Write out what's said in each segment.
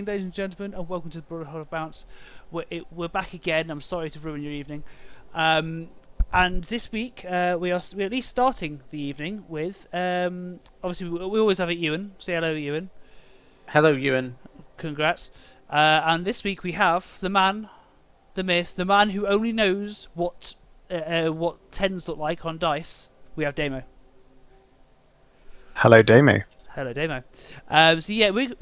ladies and gentlemen, and welcome to the Brotherhood of Bounce. We're back again. I'm sorry to ruin your evening. And this week, we're at least starting the evening with, obviously, we always have it Iwan. Say hello, Iwan. Hello, Ewan. Congrats. And this week we have the man, the myth, the man who only knows what tens look like on dice. We have Damo. Hello, Damo. Hello, Damo. So yeah, we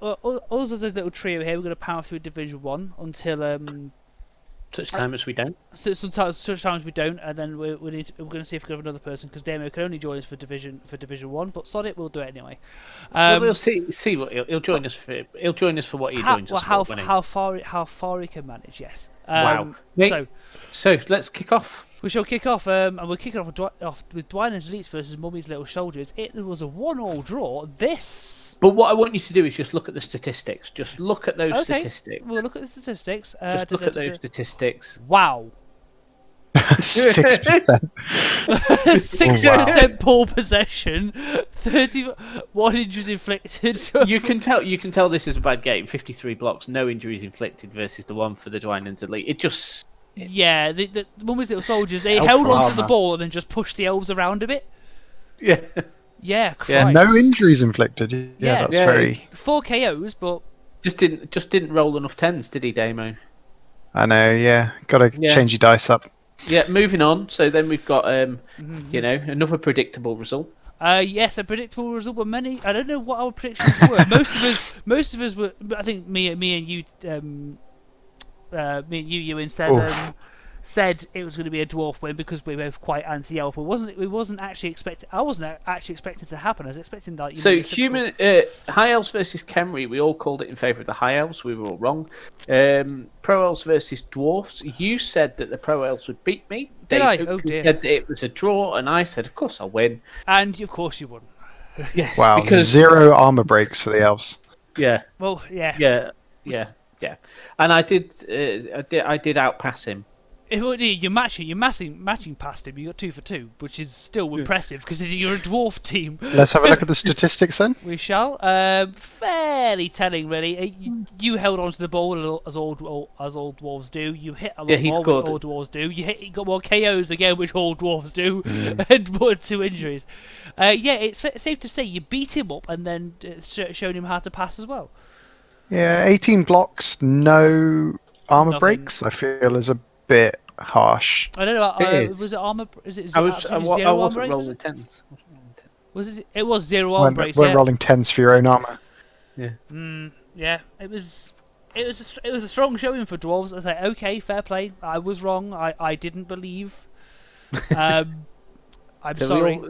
also as a little trio here. We're going to power through Division 1 until Such time as we don't. sometimes we don't, and then we're going to see if we can have another person because Damo can only join us for Division 1. But sod it, we'll do it anyway. Well, we'll see what he'll join us for. He'll join us for what he joins us for. How far he can manage. Yes. Wow. So let's kick off. We shall kick off, and we're kicking off with Dwynen's Elites versus Mummy's Little Soldiers. It was a 1-1 draw. But what I want you to do is just look at the statistics. Just look at those statistics. We'll look at the statistics. Just look at those statistics. Wow. 6%. 6% ball possession, 31 injuries inflicted. You can tell this is a bad game. 53 blocks, no injuries inflicted versus the one for the Dwynen's Elite. It just... Yeah, the Mummy's Little Soldiers, they held onto the ball and then just pushed the elves around a bit. Yeah. Yeah, Christ. No injuries inflicted. Yeah, that's very... 4 KOs, but... Just didn't roll enough tens, did he, Damo? I know, yeah. Gotta change your dice up. Yeah, moving on. So then we've got, another predictable result. Yes, a predictable result, but many... I don't know what our predictions were. Most of us were... I think me and you... Ewan said it was going to be a dwarf win because we were both quite anti-elf. I wasn't actually expecting it to happen. I was expecting that. High elves versus Khemri. We all called it in favour of the high elves. We were all wrong. Pro elves versus dwarfs. You said that the pro elves would beat me. Did I? Oh dear. Said that it was a draw, and I said, of course I'll win. And of course you won. Yes. Wow. Because 0 armor breaks for the elves. Yeah. Well, yeah. Yeah. And I did outpass him. You're matching past him. You got 2 for 2, which is still impressive because you're a dwarf team. Let's have a look at the statistics then. We shall. Fairly telling, really. You held onto the ball as all dwarves do. You hit a lot more, which all dwarves do. You got more KOs again, which all dwarves do, and more 2 injuries. It's safe to say you beat him up and then shown him how to pass as well. Yeah, 18 blocks, no armor Nothing. breaks. I feel is a bit harsh. I don't know. Was it armor? I wasn't rolling tens. Was it? It was 0 armor breaks. We're rolling 10s for your own armor. Yeah. Yeah. It was a strong showing for dwarves. I was like, okay, fair play. I was wrong. I didn't believe. I'm sorry.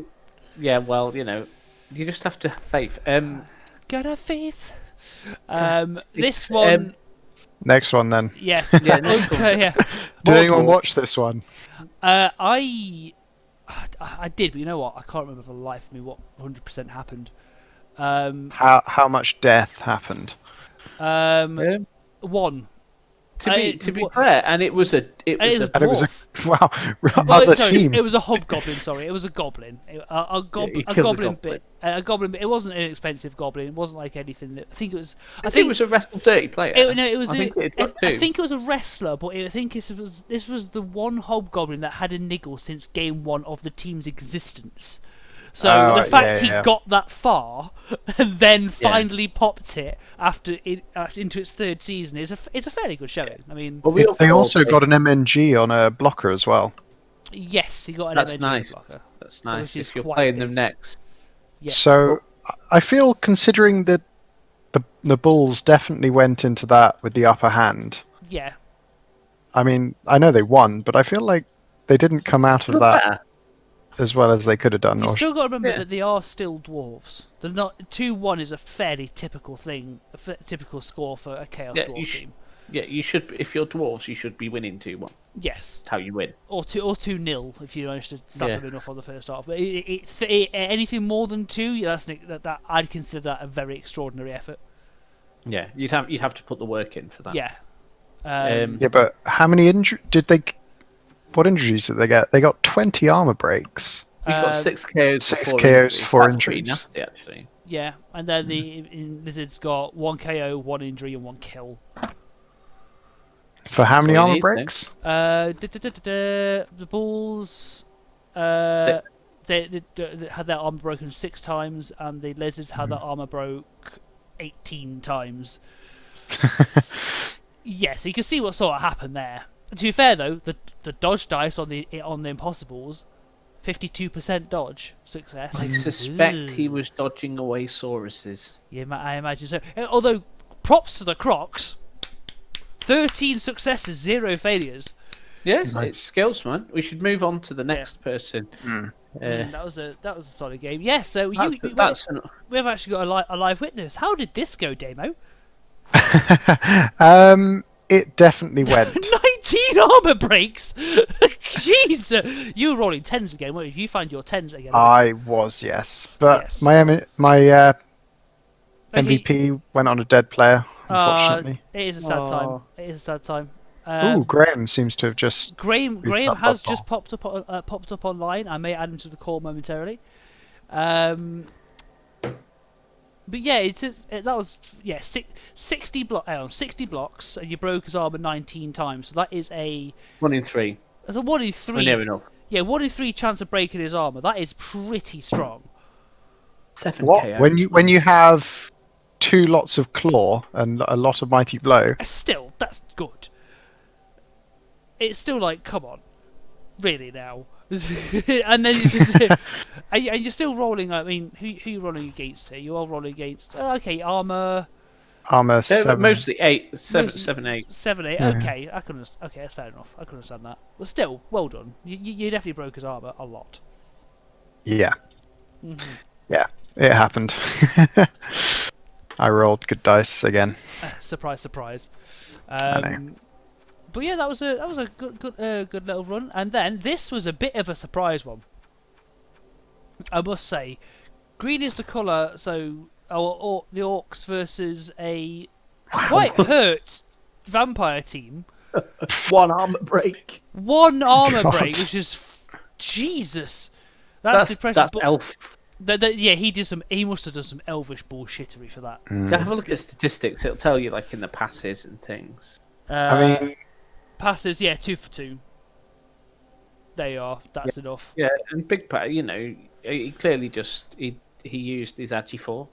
Well, you just have to have faith. Gotta have faith. This one. Next one then. Yes. Yeah. Next one. Yeah. Did anyone watch this one? I did, but you know what? I can't remember for the life of me what 100% happened. How much death happened? 1. To be fair, and it was a wow. Other team. It was a hobgoblin. Sorry, it was a goblin. A goblin bit. A goblin bit. It wasn't an expensive goblin. It wasn't like anything. That, I think it was a wrestle dirty player. I think it was a wrestler, but I think this was the one hobgoblin that had a niggle since game 1 of the team's existence. So the fact he got that far and then finally popped it into its 3rd season is a fairly good showing. I mean, they also got an MNG on a blocker as well. Yes, he got an MNG blocker. That's nice. If you're playing them next. Yes. So I feel, considering that the Bulls definitely went into that with the upper hand. Yeah. I mean, I know they won, but I feel like they didn't come out of that as well as they could have done. You've still got to remember that they are still dwarves. They're not 2-1 is a fairly typical thing, typical score for a Chaos Dwarf team. Yeah, you should. If you're dwarves, you should be winning 2-1. Yes, that's how you win. Or 2-0 if you manage to stack them enough on the first half. But anything more than 2, that I'd consider that a very extraordinary effort. Yeah, you'd have to put the work in for that. Yeah. But how many what injuries did they get? They got 20 armor breaks. We got 6 KOs. 6 KOs, 4 injuries. Nasty, actually. Yeah, and then the lizard's got 1 KO, 1 injury, and 1 kill. For how many all you armor need, breaks? The bulls. 6. They had their armor broken 6 times, and the lizards had their armor broke 18 times. Yeah, so you can see what sort of happened there. And to be fair though, the dodge dice on the impossibles, 52% dodge success. I suspect he was dodging away Sauruses. Yeah, I imagine so. Although, props to the Crocs, 13 successes, 0 failures. Yes, it's skills, man. We should move on to the next person. That was a solid game. Yeah, so we've actually got a live witness. How did this go, Damo? It definitely went. 19 armor breaks. Jeez, you were rolling 10s again, weren't you? You find your 10s again. I was, yes, but Yes. my MVP went on a dead player, unfortunately. It is a sad time. It is a sad time. Graham seems to have just. Graham has just popped up online. I may add him to the call momentarily. But yeah, that was 60 blocks, and you broke his armor 19 times. So that is a 1 in 3. That's a 1 in 3. Near enough. Yeah, 1 in 3 chance of breaking his armor. That is pretty strong. 7 What? KO. When you have 2 lots of claw and a lot of mighty blow. Still, that's good. It's still like, come on, really now. And then you just, and you're still rolling. I mean, who are you rolling against here? You are rolling against Armor They're 7. mostly 8, 7, 8. 7, 8. Yeah. Okay, okay, that's fair enough. I can understand that. But still, well done. You definitely broke his armor a lot. Yeah. Mm-hmm. Yeah, it happened. I rolled good dice again. Surprise, surprise. I know. But yeah, that was a good little run. And then this was a bit of a surprise one. I must say, green is the colour. So the orcs versus a quite hurt vampire team. 1 armor break. 1 armor God. break, which is Jesus. That's depressing. That's elf. Yeah, he must have done some elvish bullshittery for that. Have a look at statistics. It'll tell you like in the passes and things. I mean, passes, yeah, 2 for 2. There you are. That's enough. Yeah, and Big Pat, he clearly just he used his Agi 4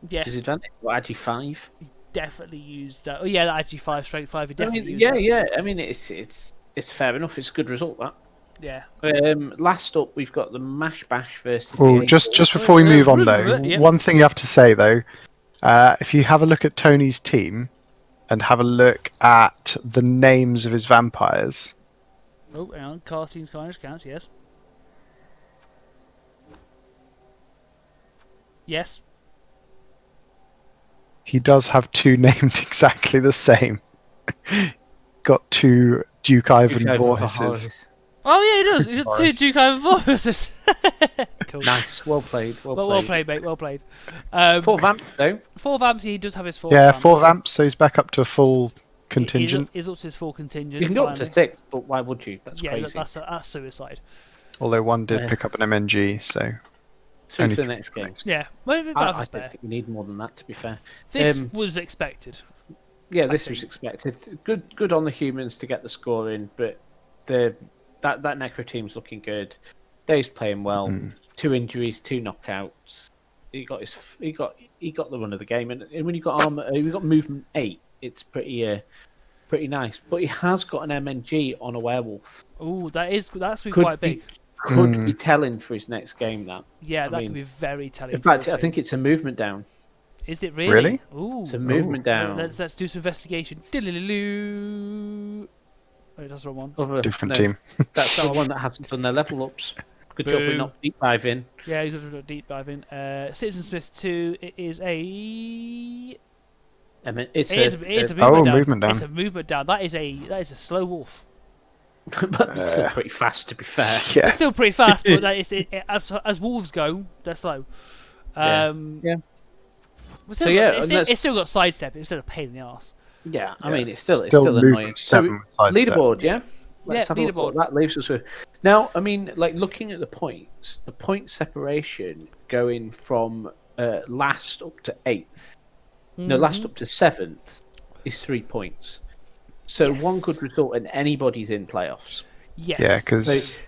Yeah, to his advantage, or Agi 5. definitely used that. Oh yeah, that Agi 5, strength 5. He definitely used yeah, that. yeah. I mean, it's fair enough. It's a good result that. Yeah. Last up, we've got the Mash Bash versus. oh, the just before we move on though, Yeah. one thing you have to say though, if you have a look at Tony's team, and have a look at the names of his vampires. Oh, hang on. Casting counts, yes. Yes. He does have 2 named exactly the same. Got 2 Duke Ivan Voorhises. Oh yeah, he does. He's got 2 Duke Ivan Voorhises. Cool. Nice, well played, Well played, mate. Well played. 4 vamps though. 4 vamps. He does have his 4. Yeah, vamps. 4 vamps, so he's back up to a full contingent. He's up to his full contingent. You can go up to finally. 6, but why would you? That's Yeah, crazy. that's suicide. Although one did pick up an MNG, so. 2 only for the 3 next game. Yeah, maybe I spare. don't think we need more than that, to be fair. This was expected. Yeah, this was expected. Good on the humans to get the score in, but that Necro team's looking good. Dave's playing well. 2 injuries, 2 knockouts. He got the run of the game, and when you got armor, we got movement 8. It's pretty nice. But he has got an MNG on a werewolf. Oh, that's quite big. Could be telling for his next game. That Yeah, that could be very telling. in fact, I think it's a movement down. Is it really? Really? Ooh. It's a movement down. Let's do some investigation. Diddly-loo. Oh, that's the wrong one. Different team. That's the one that hasn't done their level ups. Good job we're not deep diving. Yeah, you got to deep dive in. Citizen Smith 2. It is a. I mean, It is a movement down. movement down. It's a movement down. That is a slow wolf. But it's still pretty fast, to be fair. Yeah. It's still pretty fast, but as wolves go, they're slow. Yeah. So it's still got sidestep. It's still a pain in the arse. Yeah, I mean, it's still movement annoying. 7 with sidestep. Leaderboard, yeah. Let's have a look leaderboard. what that leaves us with. Now, I mean, like looking at the point separation going from last up to 8th, last up to 7th is 3 points. So one could result in anybody's in playoffs. Yes. Yeah, because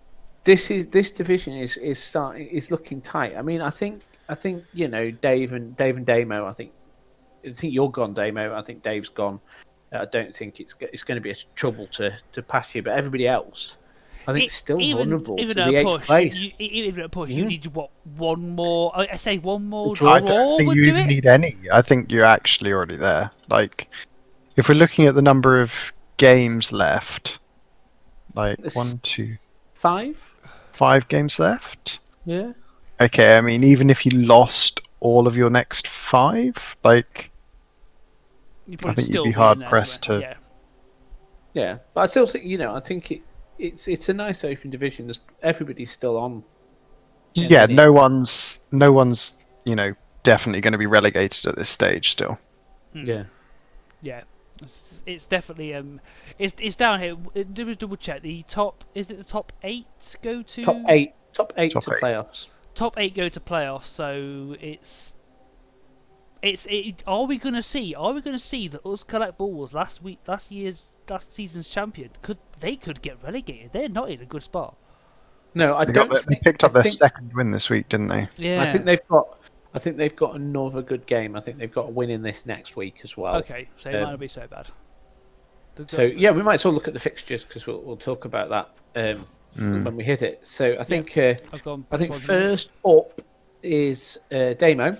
this division is looking tight. I mean, I think Dave and Damo. I think you're gone, Damo. I think Dave's gone. I don't think it's going to be a trouble to pass you, but everybody else, I think, still vulnerable to the 8th place. Even at a push, you need one more. I say one more I don't draw think would you do even it. need any. I think you're actually already there. Like, if we're looking at the number of games left, like It's 1, 2, 5. 5 games left. Yeah. Okay, I mean, even if you lost all of your next 5, like, I think you'd be hard pressed to. Yeah. Yeah, but I still think I think it's a nice open division. Everybody's still on. Yeah, no one's definitely going to be relegated at this stage still. Yeah. Yeah. It's definitely it's down here. Do double check the top. Is it the top 8 go to top eight to 8. playoffs? Top 8 go to playoffs. So are we gonna see that us Collect Balls last season's champion could get relegated? They're not in a good spot. No, They picked up their second win this week, didn't they? Yeah. I think they've got another good game. I think they've got a win in this next week as well. Okay, so it might not be so bad. So yeah, we might as well look at the fixtures because we'll talk about that when we hit it. So I think first up is Damo.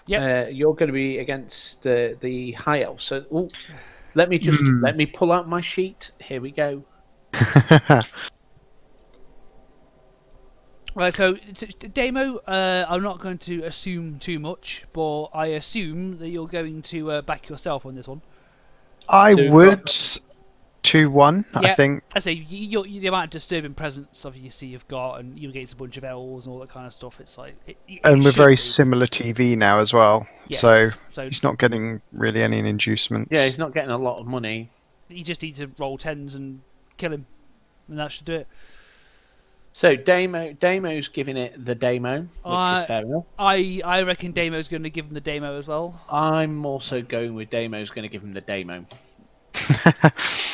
Yeah. You're going to be against the High Elf. So let me pull out my sheet. Here we go. Right, so Damo, I'm not going to assume too much, but I assume that you're going to back yourself on this one. I would 2-1. Yeah, I think. I say the amount of disturbing presence obviously you've got, and you against a bunch of elves and all that kind of stuff. It's like, And we're very similar TV now as well, yes. so he's not getting really any inducements. Yeah, he's not getting a lot of money. You just need to roll 10s and kill him, and that should do it. So Damo's giving it the Damo, which is fair enough. I reckon Damo's going to give him the Damo as well. I'm also going with Damo's going to give him the Damo.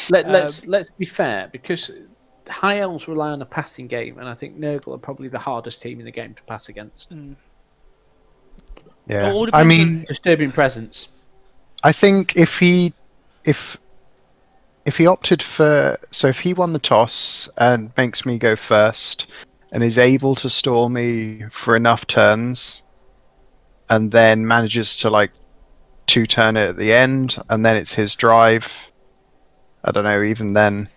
Let's be fair, because High Elves rely on a passing game, and I think Nurgle are probably the hardest team in the game to pass against. Yeah, I mean, disturbing presence. I think if he opted for, so if he won the toss and makes me go first and is able to stall me for enough turns and then manages to like 2-turn it at the end and then it's his drive, I don't know, even then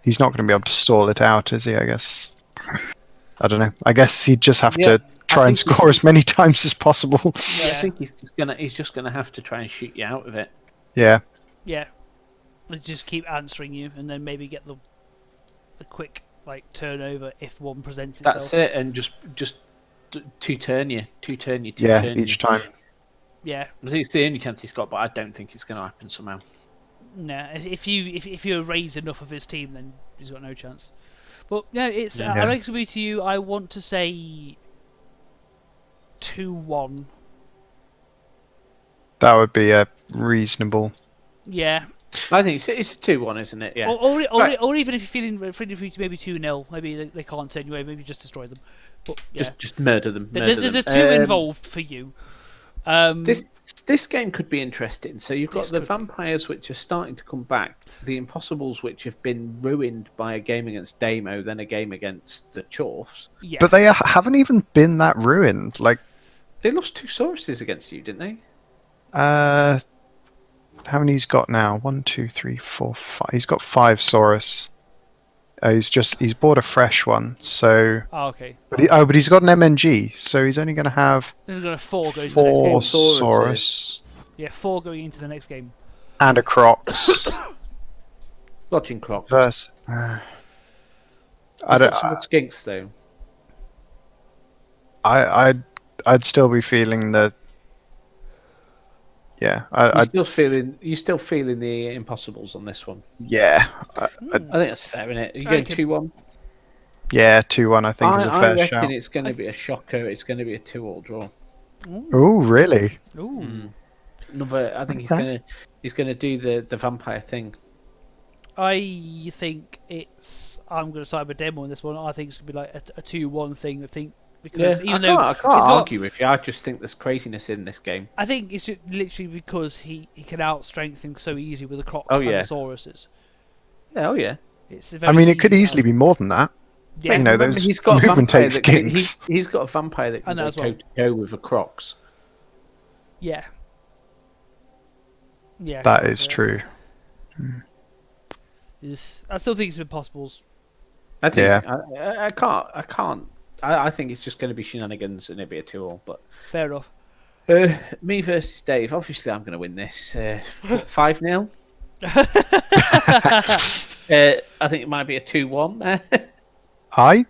he's not going to be able to stall it out, is he? I guess. I don't know. I guess he'd just have to try and score as many times as possible. Yeah, I think he's just gonna have to try and shoot you out of it. Yeah. Yeah. Just keep answering you, and then maybe get a quick turnover if one presents itself. That's it, and just 2-turn you. Yeah, each time. Yeah. I think it's the only chance he's got, but I don't think it's going to happen somehow. No, if you erase enough of his team, then he's got no chance. But no, it's I like to be to you. I want to say 2-1. That would be a reasonable. Yeah. I think it's a 2-1, isn't it? Yeah. Or even if you're feeling maybe 2-0, maybe they can't turn you away, maybe just destroy them. But yeah. Just murder them. There's a 2 involved for you. This game could be interesting. So you've got the vampires which are starting to come back, the impossibles which have been ruined by a game against Damo, then a game against the Chorfs. Yes. But they haven't even been that ruined. Like they lost 2 Sauruses against you, didn't they? How many he's got now? 1, 2, 3, 4, 5. He's got 5 Saurus. He's bought a fresh one. So. Oh, okay. But he's got an MNG, so he's only going to have. He's got 4 going into the next game. 4 Saurus. Yeah, 4 going into the next game. And a Crocs. Lodging Crocs. I don't. Some skinks though. I'd still be feeling the. Yeah, you're still feeling the impossibles on this one. Yeah, I think that's fair, isn't it? Are you going 2-1? Yeah, 2-1. I think is a fair shout. I reckon it's going to be a shocker. It's going to be a 2-2 draw. Oh, really? Ooh. Another. I think he's gonna do the vampire thing. I think I'm going to side with Demo on this one. I think it's going to be like a 2-1 thing. I think because even though I can't argue with you. I just think there's craziness in this game. I think it's just literally because he can out-strength him so easy with the Crocs Oh, and yeah. the Sauruses. Yeah, oh yeah. It's I mean, it could easily be more than that. Yeah, you know, remember, those he's got a movement vampire takes that can, kings. he's got a vampire that can go toe to toe with a Crocs. Yeah. Yeah. That is true. I still think it's impossible. I think Yeah. I can't. I think it's just going to be shenanigans and it'll be a 2-all. But Fair enough. me versus Dave. Obviously, I'm going to win this 5-0. I think it might be a 2-1. I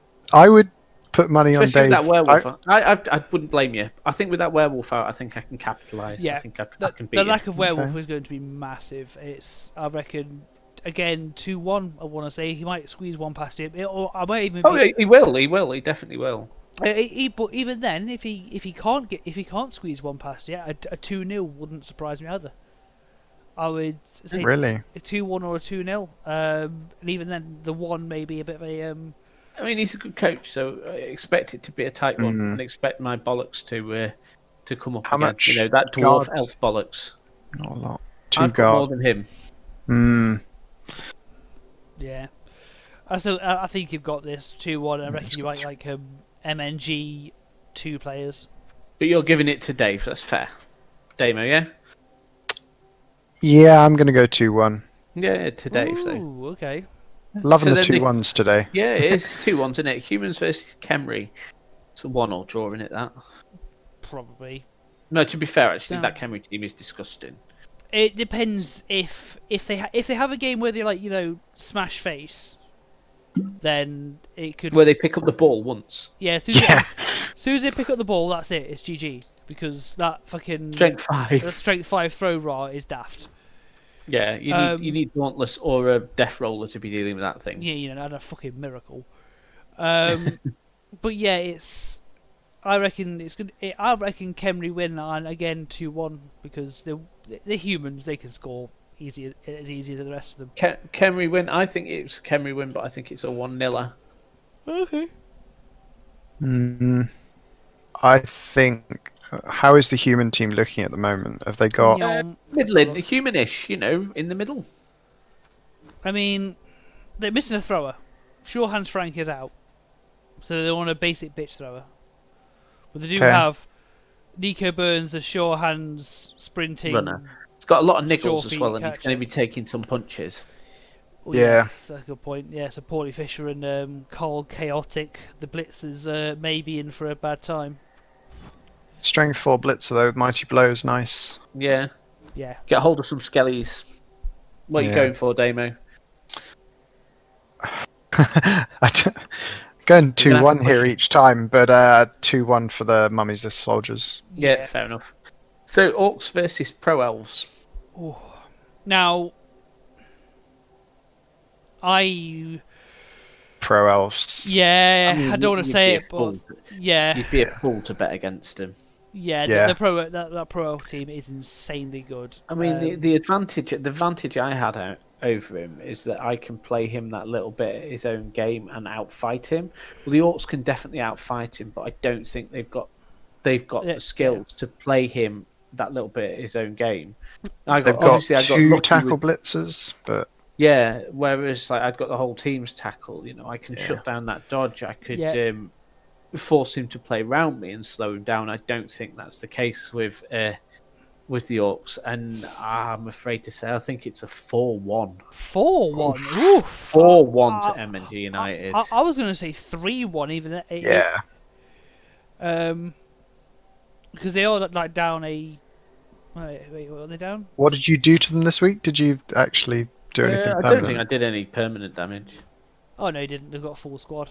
would put money on Especially Dave. with that werewolf. I wouldn't blame you. I think with that werewolf out, I think I can capitalise. Yeah. I think I can beat the him. lack of werewolf Okay. is going to be massive. I reckon, again, 2-1. I want to say he might squeeze one past him. Or I might even. Oh, he will. He definitely will. But even then, if he can't squeeze one past you, a 2-0 wouldn't surprise me either. I would say Really? a 2-1 or a 2-0. And even then, the 1 may be a bit of a. I mean, he's a good coach, so I expect it to be a tight one, and expect my bollocks to come up How again. much You know, that dwarf guards? elf bollocks. Not a lot. 2 I've got more guard. than him. Yeah. I think you've got this 2-1. I reckon you might like MNG 2 players. But you're giving it to Dave. That's fair. Damo, yeah. Yeah, I'm going to go 2-1. Yeah, to Dave. So. Ooh, okay. Loving So the then 2-1s today. Yeah, it is 2-1, isn't it? Humans versus Khemri. It's a 1-all draw, isn't it? That. Probably. No, to be fair, actually, No. that Khemri team is disgusting. It depends if they have a game where they like smash face, then it could. Where they pick up the ball once. Yeah, as soon as they pick up the ball, that's it. It's GG because that fucking Strength 5. the strength 5 throw raw is daft. Yeah, you need Dauntless or a Death Roller to be dealing with that thing. Yeah, that's a fucking miracle. But yeah, I reckon it's good. I reckon Khemri win, and again 2-1 because they're humans. They can score as easy as the rest of them. Khemri win. I think it's Khemri win, but I think it's a 1-0. Okay. I think. How is the human team looking at the moment? Have they got? Middling, humanish, in the middle. I mean, they're missing a thrower. Sure Hands Frank is out, so they want a basic bitch thrower. But they do have Nico Burns, a sure hands sprinting runner. It's got a lot of niggles sure as well, and feet he's going to be taking some punches. Oh, Yeah. That's a good point. Yeah, so Paulie Fisher and Carl Chaotic, the Blitz is maybe in for a bad time. Strength 4 blitzer though, with mighty blows, nice. Yeah. Yeah. Get hold of some skellies. What are you going for, Damo? Going 2-1 here each time, but 2-1 for the mummies, the soldiers. Yeah, fair enough. So Orcs versus Pro Elves. Ooh. Now, Pro elves. Yeah, I mean, I don't want to say it, but yeah, you'd be a fool to bet against him. Yeah. The pro that pro elf team is insanely good. I mean, the advantage I had over him is that I can play him that little bit at his own game and outfight him. Well, the Orcs can definitely outfight him, but I don't think they've got the skills to play him that little bit at his own game. They've got two tackle blitzers, but yeah. Whereas I've got the whole team's tackle. I can shut down that dodge. I could force him to play around me and slow him down. I don't think that's the case with the Orcs, and I'm afraid to say I think it's a 4-1. 4-1. 4-1 to MNG United. I was going to say 3-1 even. Because they are down a. Wait, what are they down? What did you do to them this week? Did you actually do anything permanent? I don't think I did any permanent damage. Oh no, you didn't. They've got a full squad.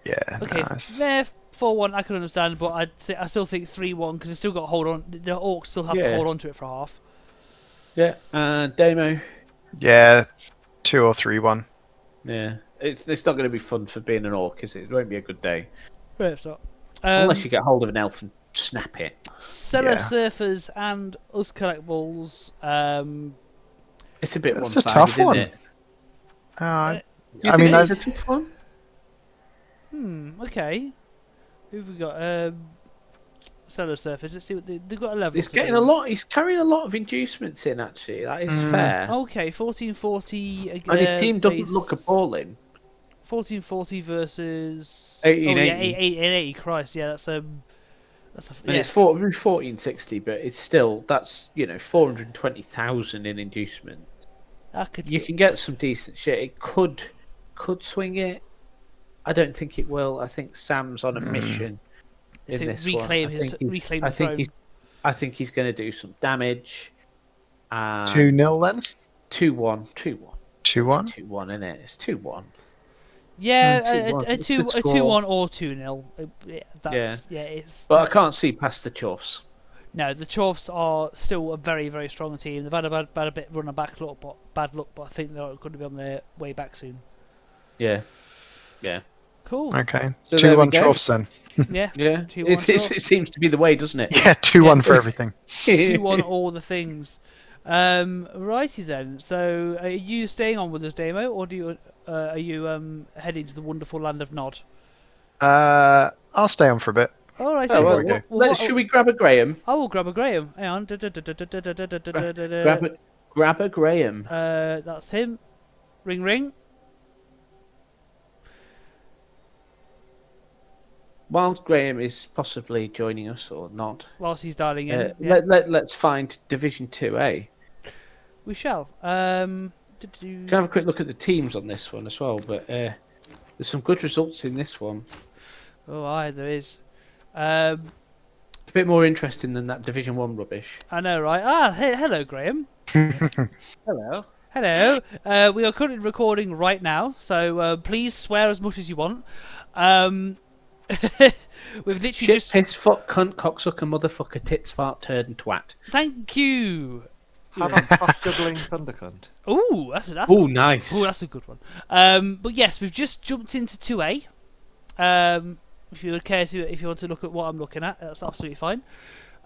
Yeah. Okay. Nice. 4-1 I can understand, but I still think 3-1 because they still got to hold on. The Orcs still have to hold on to it for half. Yeah. Damo. Yeah. 2 or 3-1. Yeah. It's not going to be fun for being an Orc, is it? It won't be a good day. It's not. Unless you get hold of an elf and snap it. Cellar Surfers and Us Collectibles. It's a bit That's one-sided, a tough one. isn't it? I I mean, it's a tough one. Okay. Who've we got? Cellar Surfers. Let's see what they've got a level. He's getting a lot. He's carrying a lot of inducements in. Actually, that is fair. Okay, 1440. And his team doesn't look appalling. 1440 versus 1880. 1880. Christ, yeah, that's And it's 1460, but it's still that's 420,000 in inducement. You can get some decent shit. It could swing it. I don't think it will. I think Sam's on a mission in this reclaim one. Reclaim his throne. I think he's going to do some damage. 2-0 then? 2-1. 2-1. 2-1? 2-1, isn't it? It's 2-1. Yeah, 2-1. a 2-1 or 2-0. It's. But I can't see past the Chuffs. No, the Chuffs are still a very, very strong team. They've had a bit run of bad luck, but I think they're going to be on their way back soon. Yeah. Cool. Okay. So 2-1 Troughs then. Yeah. It seems to be the way, doesn't it? Yeah, 2-1 for everything. 2-1 all the things. Righty then. So, are you staying on with us, Damo, or are you heading to the wonderful land of Nod? I'll stay on for a bit. All right. Should we grab a Graham? I will grab a Graham. Hang on. Grab a Graham. That's him. Ring ring. While Graham is possibly joining us or not, Whilst he's dialing in, let's find Division 2A. we shall. Can I have a quick look at the teams on this one as well? But there's some good results in this one. Oh, aye, there is. It's a bit more interesting than that Division 1 rubbish. I know, right? Hello, Graham. Hello. Hello. We are currently recording right now, so please swear as much as you want. We've literally Shit, just. piss, fuck, cunt, cocksucker, motherfucker, tits, fart, turd, and twat. Thank you. How about cock juggling thundercunt? Ooh, that's nice. Ooh, that's a good one. But yes, we've just jumped into 2A. If you would care to, if you want to look at what I'm looking at, that's absolutely fine.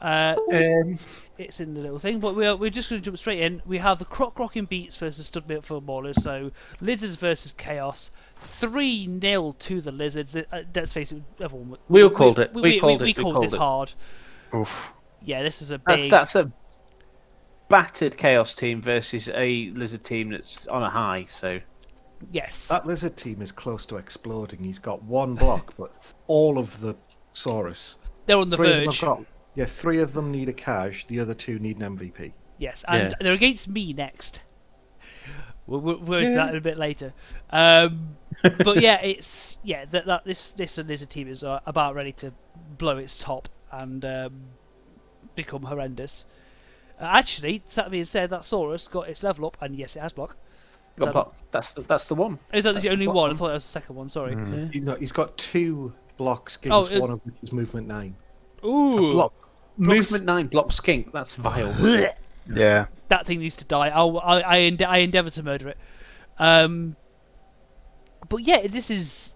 It's in the little thing, but we're just going to jump straight in. We have the Croc Rocking Beats versus Studmilk Footballers, so Lizards versus Chaos. 3-0 to the Lizards. Let's face it, everyone. We all called it. We called this hard. Oof. Yeah, this is a big. That's a battered Chaos team versus a Lizard team that's on a high. So yes, that Lizard team is close to exploding. He's got one block, but all of the Saurus. They're on the verge. 3 of them need a cash. The other 2 need an MVP. Yes, and they're against me next. We'll into that a bit later. But yeah, it's this Lizard team is about ready to blow its top and become horrendous. Actually, that being said, that Saurus got its level up, and yes, it has block. got block. That's the one. Is that the only one? I thought that was the second one. Sorry. He's got 2 block skins. One of which is movement 9. Ooh. Block. Movement 9 block skink. That's vile. Yeah. That thing needs to die. I endeavour to murder it. But yeah, this was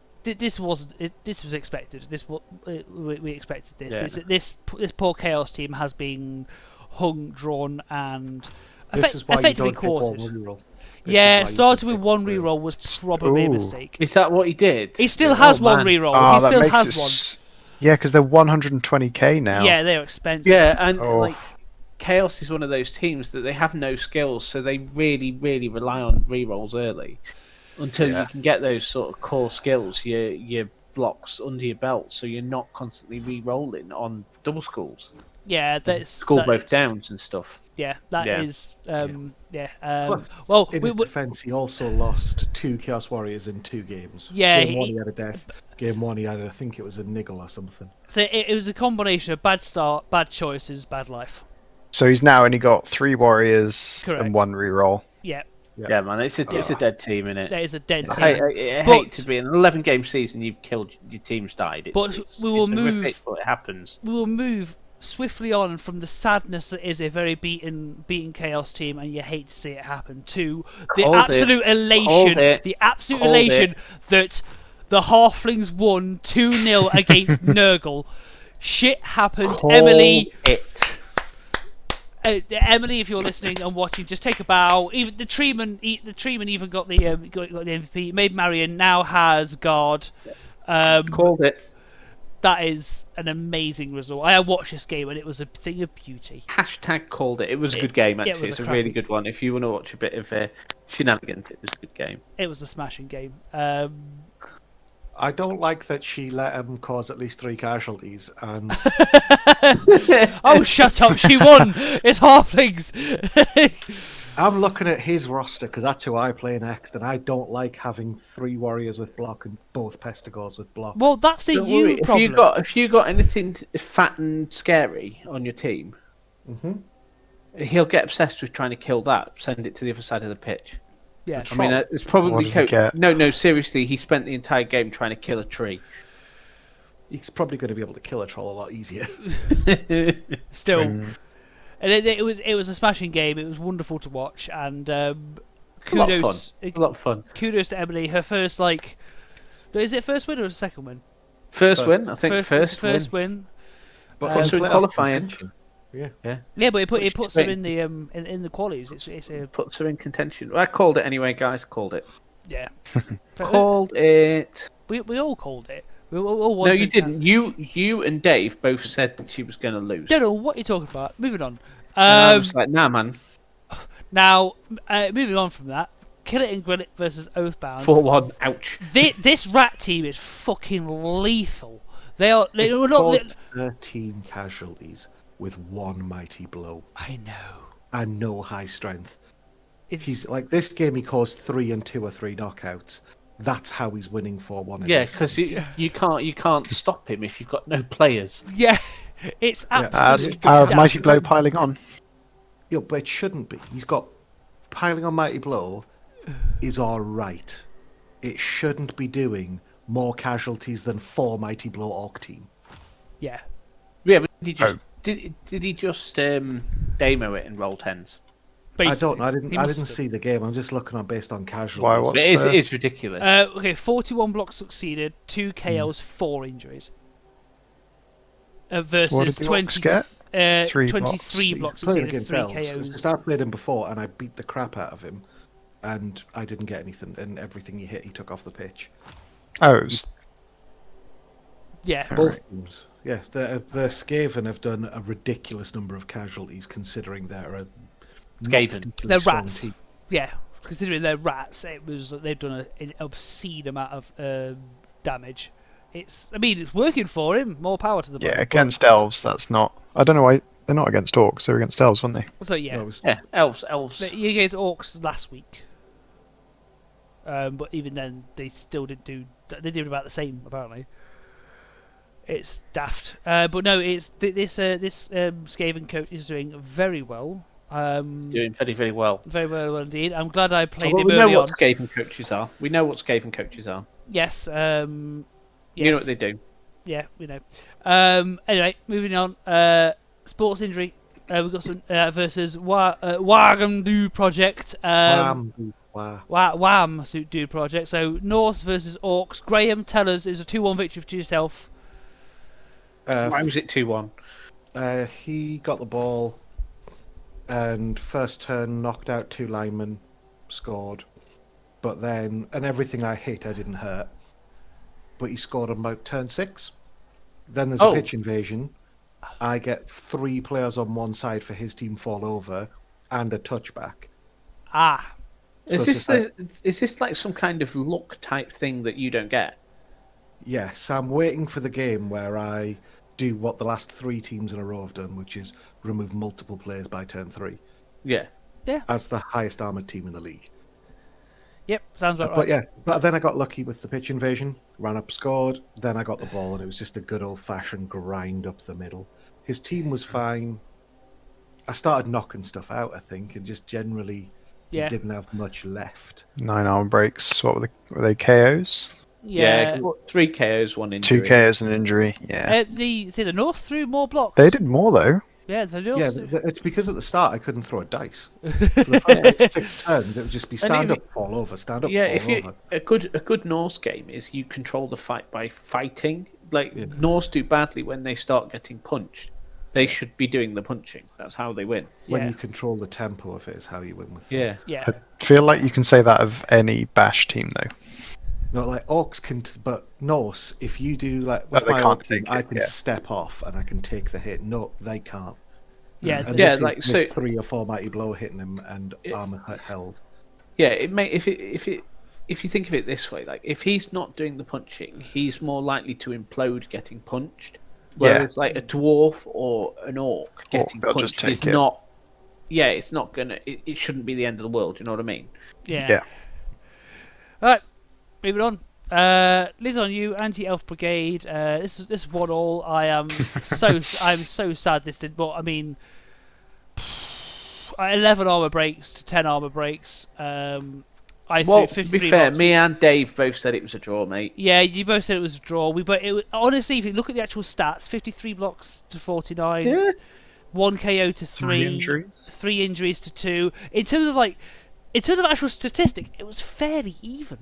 expected. We expected this. Yeah. This poor Chaos team has been hung, drawn, and This is why effectively you don't take quartered. one reroll. Yeah, starting with one reroll was probably a mistake. Is that what he did? He still has one reroll. He still has one. Yeah, because they're 120k now. Yeah, they're expensive. Yeah, and like Chaos is one of those teams that they have no skills, so they really, really rely on rerolls early until you can get those sort of core skills, your blocks under your belt, so you're not constantly re-rolling on double schools. Yeah, that's school both downs and stuff. Yeah, that is. Well, in his defence, he also lost 2 Chaos Warriors in 2 games. Yeah, Game 1 he had a death. Game 1 he had, I think it was a niggle or something. So it was a combination of bad start, bad choices, bad life. So he's now only got 3 warriors Correct. and 1 reroll. Yeah. Yeah, man, it's a dead team, innit? That is a dead team. I hate to be in an 11-game season. You've killed your team's died. It's horrific, but it happens. We will move swiftly on from the sadness that is a very beaten Chaos team, and you hate to see it happen, to the absolute elation that the Halflings won 2-0 against Nurgle. Shit happened. Call Emily. It. Emily, if you're listening and watching, just take a bow. Even the treeman even got the MVP. He made Marion, now has God. Called it. That is an amazing result. I watched this game and it was a thing of beauty. Hashtag called it. It was a good game, actually. It's a really good one. If you want to watch a bit of shenanigans, it was a good game. It was a smashing game. I don't like that she let him cause at least 3 casualties. And oh, shut up! She won. It's halflings. I'm looking at his roster because that's who I play next, and I don't like having 3 warriors with block and both pestigors with block. Well, that's a Don't you worry. problem. If you got anything fat and scary on your team, he'll get obsessed with trying to kill that. Send it to the other side of the pitch. Yeah, I mean, it's probably What did he get? No. Seriously, he spent the entire game trying to kill a tree. He's probably going to be able to kill a troll a lot easier. Still, and it was a smashing game. It was wonderful to watch, and kudos. A lot of fun. Kudos to Emily. Her first is it first win or second win? First win, I think. First win. But Also in qualifying. Yeah, but it puts her in the in the qualies. Puts her in contention. I called it anyway, guys. Called it. Yeah. Called it. We all called it. We all No, you didn't. You and Dave both said that she was going to lose. Don't know what you're talking about. Moving on. And I was like, nah, man. Now, moving on from that, Kill It and Grill It versus Oathbound. 4-1. Ouch. This rat team is fucking lethal. They are. They It were not. caused 13 casualties with 1 mighty blow. I know. And no high strength. It's, He's like this game. He caused 3 and 2 or 3 knockouts. That's how he's winning 4-1. Yeah, because you can't stop him if you've got no players. yeah, it's absolutely. Power of Mighty Blow piling on. Yeah, but it shouldn't be. He's got piling on mighty blow is all right. It shouldn't be doing more casualties than 4 mighty blow orc team. Yeah. Yeah, but did he just demo it and roll 10s? I don't know. I didn't see the game. I'm just looking on based on casualties. Why, what's It is ridiculous. Okay, 41 blocks succeeded, 2 KOs, 4 injuries. Versus What did the Orcs get? 23 blocks Playing succeeded, against 3 elves. KOs. Because I played him before and I beat the crap out of him, and I didn't get anything. And everything he hit, he took off the pitch. Oh, it was... Yeah. Both teams. Yeah, the Skaven have done a ridiculous number of casualties considering they're a Skaven. They're strong rats. team. Yeah, considering they're rats, they've done an obscene amount of damage. It's working for him. More power to the bloke. Yeah, against elves, that's not... I don't know why... They're not against orcs, they're against elves, weren't they? So yeah, No, it was- Yeah, elves. you guys orcs last week. But even then, they still didn't do. They did about the same apparently. It's daft. But no, it's this Skaven coach is doing very well. Doing very, very well. Very well indeed. I'm glad I played Well, him we know early what on. Skaven coaches are. We know what Skaven coaches are. Yes. You know what they do. Yeah, we know. Anyway, moving on. Sports injury. We've got some versus Wham Do Project. Wham Do Project. So Norse versus Orcs. Graham, tell us, is a 2-1 victory for yourself. Why was it 2-1? He got the ball and first turn knocked out 2 linemen, scored. But then, and everything I hit I didn't hurt. But he scored on about turn 6. Then there's a pitch invasion. I get 3 players on one side for his team fall over and a touchback. Ah. Is this like some kind of luck type thing that you don't get? Yes, I'm waiting for the game where I do what the last 3 teams in a row have done, which is remove multiple players by turn 3. Yeah. Yeah. As the highest armoured team in the league. Yep, sounds about right. But yeah, but then I got lucky with the pitch invasion, ran up, scored, then I got the ball, and it was just a good old-fashioned grind up the middle. His team was fine. I started knocking stuff out, I think, and just generally he didn't have much left. 9 arm breaks. What were they KOs? Yeah. 3 KOs, 1 injury. 2 KOs and injury, yeah. The North threw more blocks. They did more though. Yeah, the North. Yeah, it's because at the start I couldn't throw a dice. For the first 6 turns, it would just be stand up, fall over, stand up, fall over. A good Norse game is you control the fight by fighting Norse do badly when they start getting punched. They should be doing the punching. That's how they win. When you control the tempo of it is how you win with them. Yeah. I feel like you can say that of any bash team though. Not like orcs can, but Norse, if you do like with they my can't orc team, take I it, can yeah. step off and I can take the hit. No, they can't. Yeah, And yeah, this is like, with so- 3 or 4 mighty blow hitting him and armor held. Yeah, it may if you think of it this way, like if he's not doing the punching, he's more likely to implode getting punched. Whereas like a dwarf or an orc getting they'll just punched is take it. not. Yeah, it's not gonna. It shouldn't be the end of the world. You know what I mean? Yeah. All right, moving on. Liz on you, anti-elf brigade. This is 1-1. I'm so sad this did, but I mean, 11 armor breaks to 10 armor breaks. Well, to be fair, me and Dave both said it was a draw, mate. Yeah, you both said it was a draw. Honestly, if you look at the actual stats, 53 blocks to 49. Yeah. 1 KO to 3. 3 injuries. 3 injuries to 2. In terms of actual statistic, it was fairly even.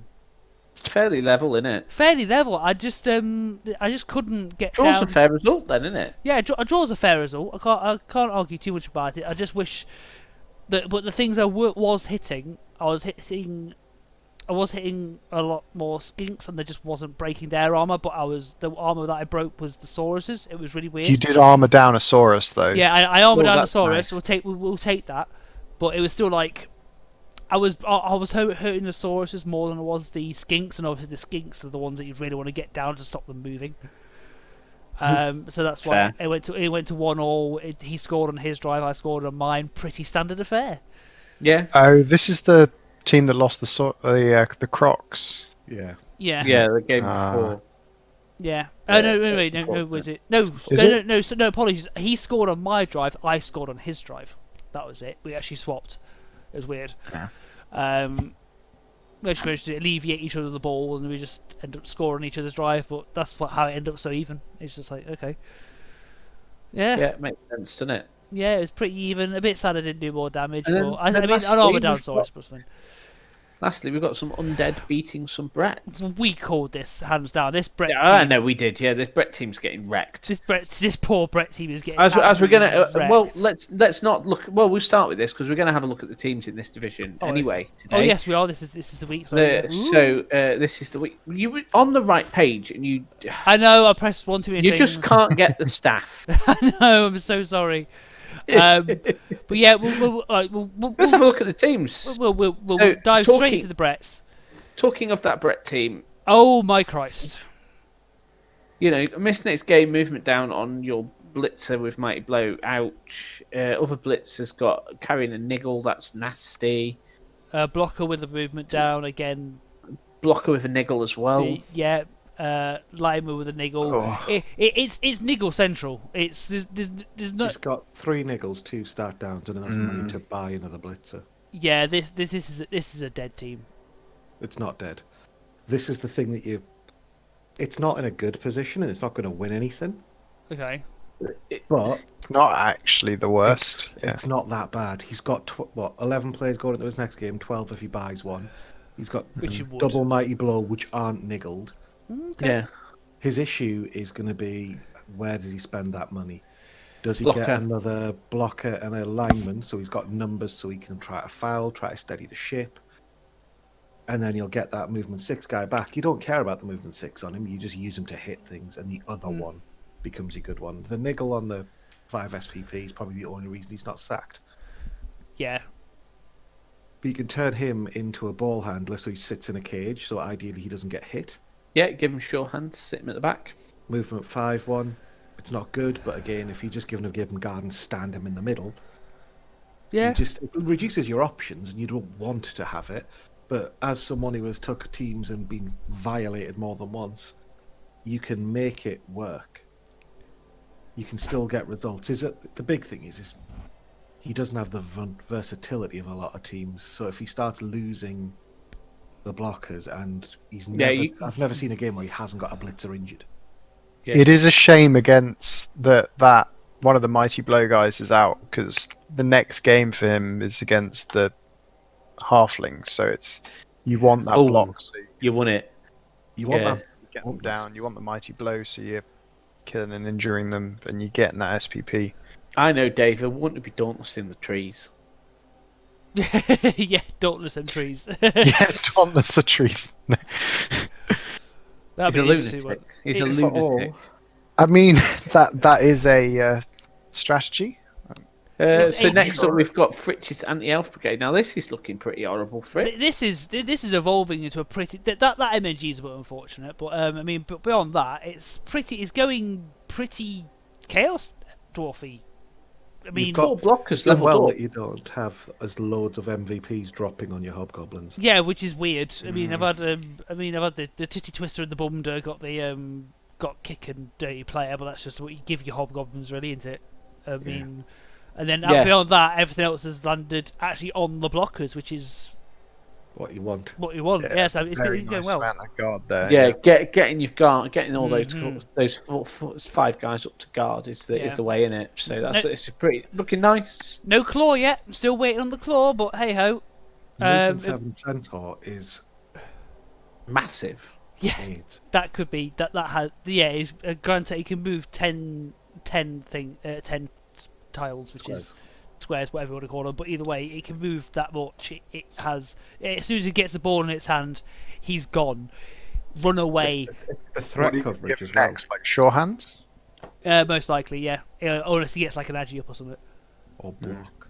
Fairly level, innit? Fairly level. I just couldn't get Draw's down. a fair result, then, isn't it? Yeah, a draw's a fair result. I can't argue too much about it. I just wish that, but the things I was hitting a lot more skinks, and they just wasn't breaking their armor. But the armor that I broke was the Saurus's. It was really weird. You did armor down a Saurus though. Yeah, I armored down the that's Saurus. nice. We'll take that, but it was still like I was hurting the Sauruses more than I was the skinks, and obviously the skinks are the ones that you really want to get down to stop them moving. So that's why it went to 1-1. He scored on his drive, I scored on mine. Pretty standard affair. Yeah. Oh, this is the team that lost the Crocs. Yeah. Yeah. Yeah, the game before. Yeah. Oh no, was it? No, apologies. He scored on my drive, I scored on his drive. That was it. We actually swapped. It was weird. Yeah. We actually managed to alleviate each other the ball, and we just ended up scoring each other's drive. But that's how it ended up so even. It's just like, okay. Yeah. Yeah, it makes sense, doesn't it? Yeah, it was pretty even. A bit sad I didn't do more damage, And then- but I mean, lastly, an armor down we've Saurus got- plus one. Lastly, we've got some undead beating some Brett. We called this hands down. This Brett. Yeah, I team, know we did. Yeah, this Brett team's getting wrecked. this poor Brett team is getting. As we're gonna, absolutely well, wrecked. let's not look. Well, we'll start with this because we're gonna have a look at the teams in this division anyway today. Oh yes, we are. This is the week. Sorry. So this is the week. You were on the right page, and you I pressed one too many you things. just can't get the staff. I know. I'm so sorry. But yeah, we'll Let's have a look at the teams. We'll So, dive talking- straight into the Bretts. Talking of that Brett team, Oh my Christ! you know, miss next game, movement down on your blitzer with mighty blow. Ouch. Other blitzers got carrying a niggle. That's nasty. Blocker with a movement down again. Blocker with a niggle as well. Yeah. Lima with a niggle. Oh. It's niggle central. There's no. He's got 3 niggles, 2 start downs, and enough money to buy another blitzer. Yeah, this is a dead team. It's not dead. This is the thing that it's not in a good position, and it's not going to win anything. Okay. But It's not actually the worst. it's not that bad. He's got 11 players going into his next game, 12 if he buys one. He's got Which he would. double mighty blow, which aren't niggled. Okay. Yeah. His issue is going to be, where does he spend that money? Does he Blocker. get another blocker and a lineman, so he's got numbers so he can try to foul, try to steady the ship, and then you'll get that movement 6 guy back. You don't care about the movement 6 on him, you just use him to hit things, and the other one becomes a good one. The niggle on the 5 SPP is probably the only reason he's not sacked. Yeah. But you can turn him into a ball handler so he sits in a cage, so ideally he doesn't get hit. Yeah, give him sure hands, sit him at the back. Movement 5-1, it's not good, but again, if you just give him guard and stand him in the middle, Yeah. it reduces your options, and you don't want to have it. But as someone who has took teams and been violated more than once, you can make it work. You can still get results. The big thing is he doesn't have the versatility of a lot of teams. So if he starts losing the blockers, and I've never seen a game where he hasn't got a blitzer injured. Yeah. It is a shame against that one of the mighty blow guys is out, because the next game for him is against the halflings, so you want that block. So You won it. You want Yeah. that get them down. You want the mighty blow, so you're killing and injuring them, and you're getting that SPP. I know, Dave. I want to be dauntless in the trees. Yeah, dauntless and trees. Yeah, dauntless the trees. He's a lunatic. He's a lunatic. I mean, that is a strategy. So next up, we've got Fritch's Anti-Elf Brigade. Now this is looking pretty horrible, Fritch. This is evolving into a pretty that MNG is a bit unfortunate, but I mean, but beyond that, it's going pretty chaos dwarfy. I mean, you've got blockers leveled up. That you don't have as loads of MVPs dropping on your hobgoblins. Yeah, which is weird. I mean, I've had the Titty Twister and the Bumder got kick and dirty player, but that's just what you give your hobgoblins, really, isn't it? I mean. And then beyond that, everything else has landed actually on the blockers, which is what you want. Yeah, so it's very going nice well. amount of guard there. Yeah, getting your guard, getting all those 5 guys up to guard is the way in it. So it's pretty looking nice. No claw yet. I'm still waiting on the claw, but hey ho. 7 Centaur is massive. Yeah, that could be that has granted you can move 10 tiles, which is squares, whatever you want to call them. But either way, it can move that much. It has as soon as it gets the ball in its hand, he's gone. Run away. It's the threat coverage as well. Like sure hands. Most likely, yeah. Unless he gets like an agi up or something. Or block.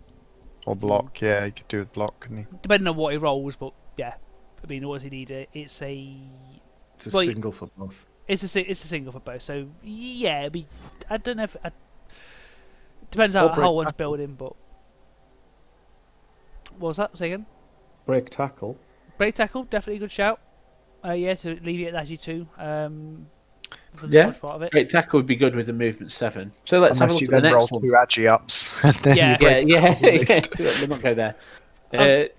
Or block, yeah. He could do a block, couldn't he? Depending on what he rolls, but yeah. I mean, what does he need? It's a single for both. It's a single for both. So yeah, I don't know if. Depends on how one's building, but what was that? Say again? Break tackle, definitely a good shout. Yeah, so leave it at Agi 2. Yeah, part of it. break tackle would be good with the movement 7. So let's Unless have a look at the next one. You then roll 2 Agi ups. Yeah. We'll not go there.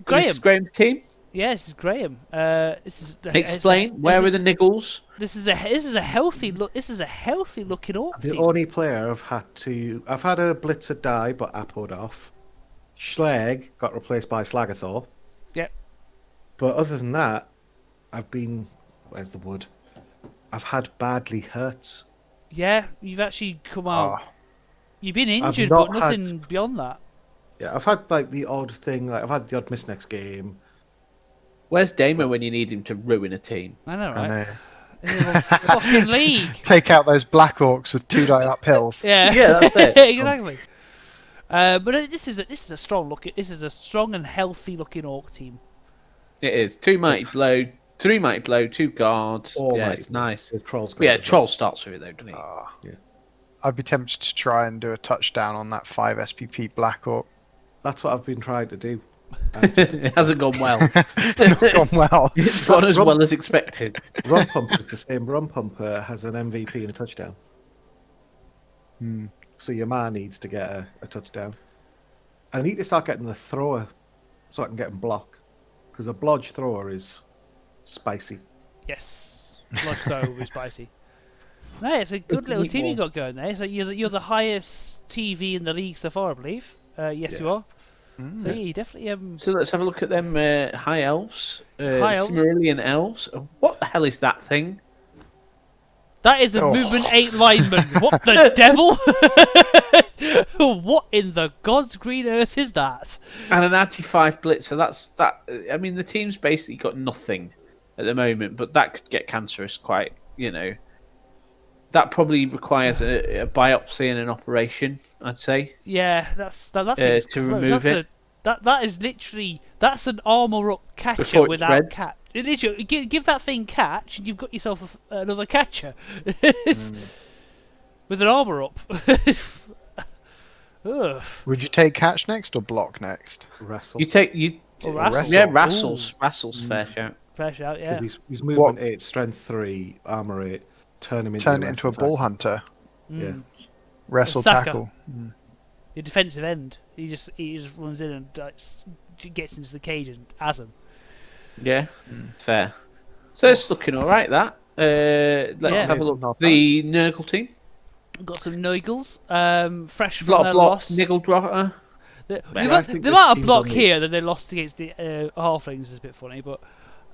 Graham. Graham's team. Yeah, this is Graham. Explain where are the niggles? This is a healthy look. This is a healthy looking orc The team. only player I've had a Blitzer die, but Apoed off. Schleg got replaced by Slagathor. Yep. But other than that, where's the wood? I've had badly hurts. Yeah, you've actually come out. You've been injured, not but nothing beyond that. Yeah, I've had like the odd thing. Like I've had the odd miss next game. Where's Damo when you need him to ruin a team? I know, right? I know. This is a fucking league. Take out those black orcs with 2 die up hills. Yeah, that's it. Exactly. But this is a strong and healthy looking orc team. It is 2 mighty blow, 3 mighty blow, 2 guard. It's nice. The trolls. Troll starts with it though, doesn't he? Yeah. I'd be tempted to try and do a touchdown on that 5 SPP black orc. That's what I've been trying to do. It hasn't gone well. Not gone well. It's gone as well as expected. Rumpump is the same. Rumpump has an MVP and a touchdown. So your man needs to get a touchdown. I need to start getting the thrower so I can get him block. Because a blodge thrower is spicy. Yes, Lodge throw will be spicy. No, it's a good little team you got going there. So you're the highest TV in the league so far, I believe. Yes, you are. So yeah, you definitely. So let's have a look at them high elves. High elves. Cimmerillion elves. What the hell is that thing? That is a movement 8 lineman. What the devil? What in the God's green earth is that? And an Agi 5 blitzer. That's that. I mean, the team's basically got nothing at the moment, but that could get cancerous. Quite, that probably requires a biopsy and an operation. I'd say. Yeah, that to remove it. That is literally an armor up catcher Before without catch. Literally, give that thing catch, and you've got yourself another catcher with an armor up. Would you take catch next or block next? Wrestle. Wrestle. Yeah, Wrestle's fair shout. Fair shout, yeah. He's movement 8, strength 3, armor 8. Turn it into a ball hunter. Yeah. Wrestle tackle. Your defensive end. He just runs in and gets into the cage and has him. Yeah, fair. So it's looking all right. That. Let's have a look. The Nurgle team. We've got some Nurgles. Fresh from block, their loss. Niggle drotter. The amount of block here that they lost against the Halflings is a bit funny, but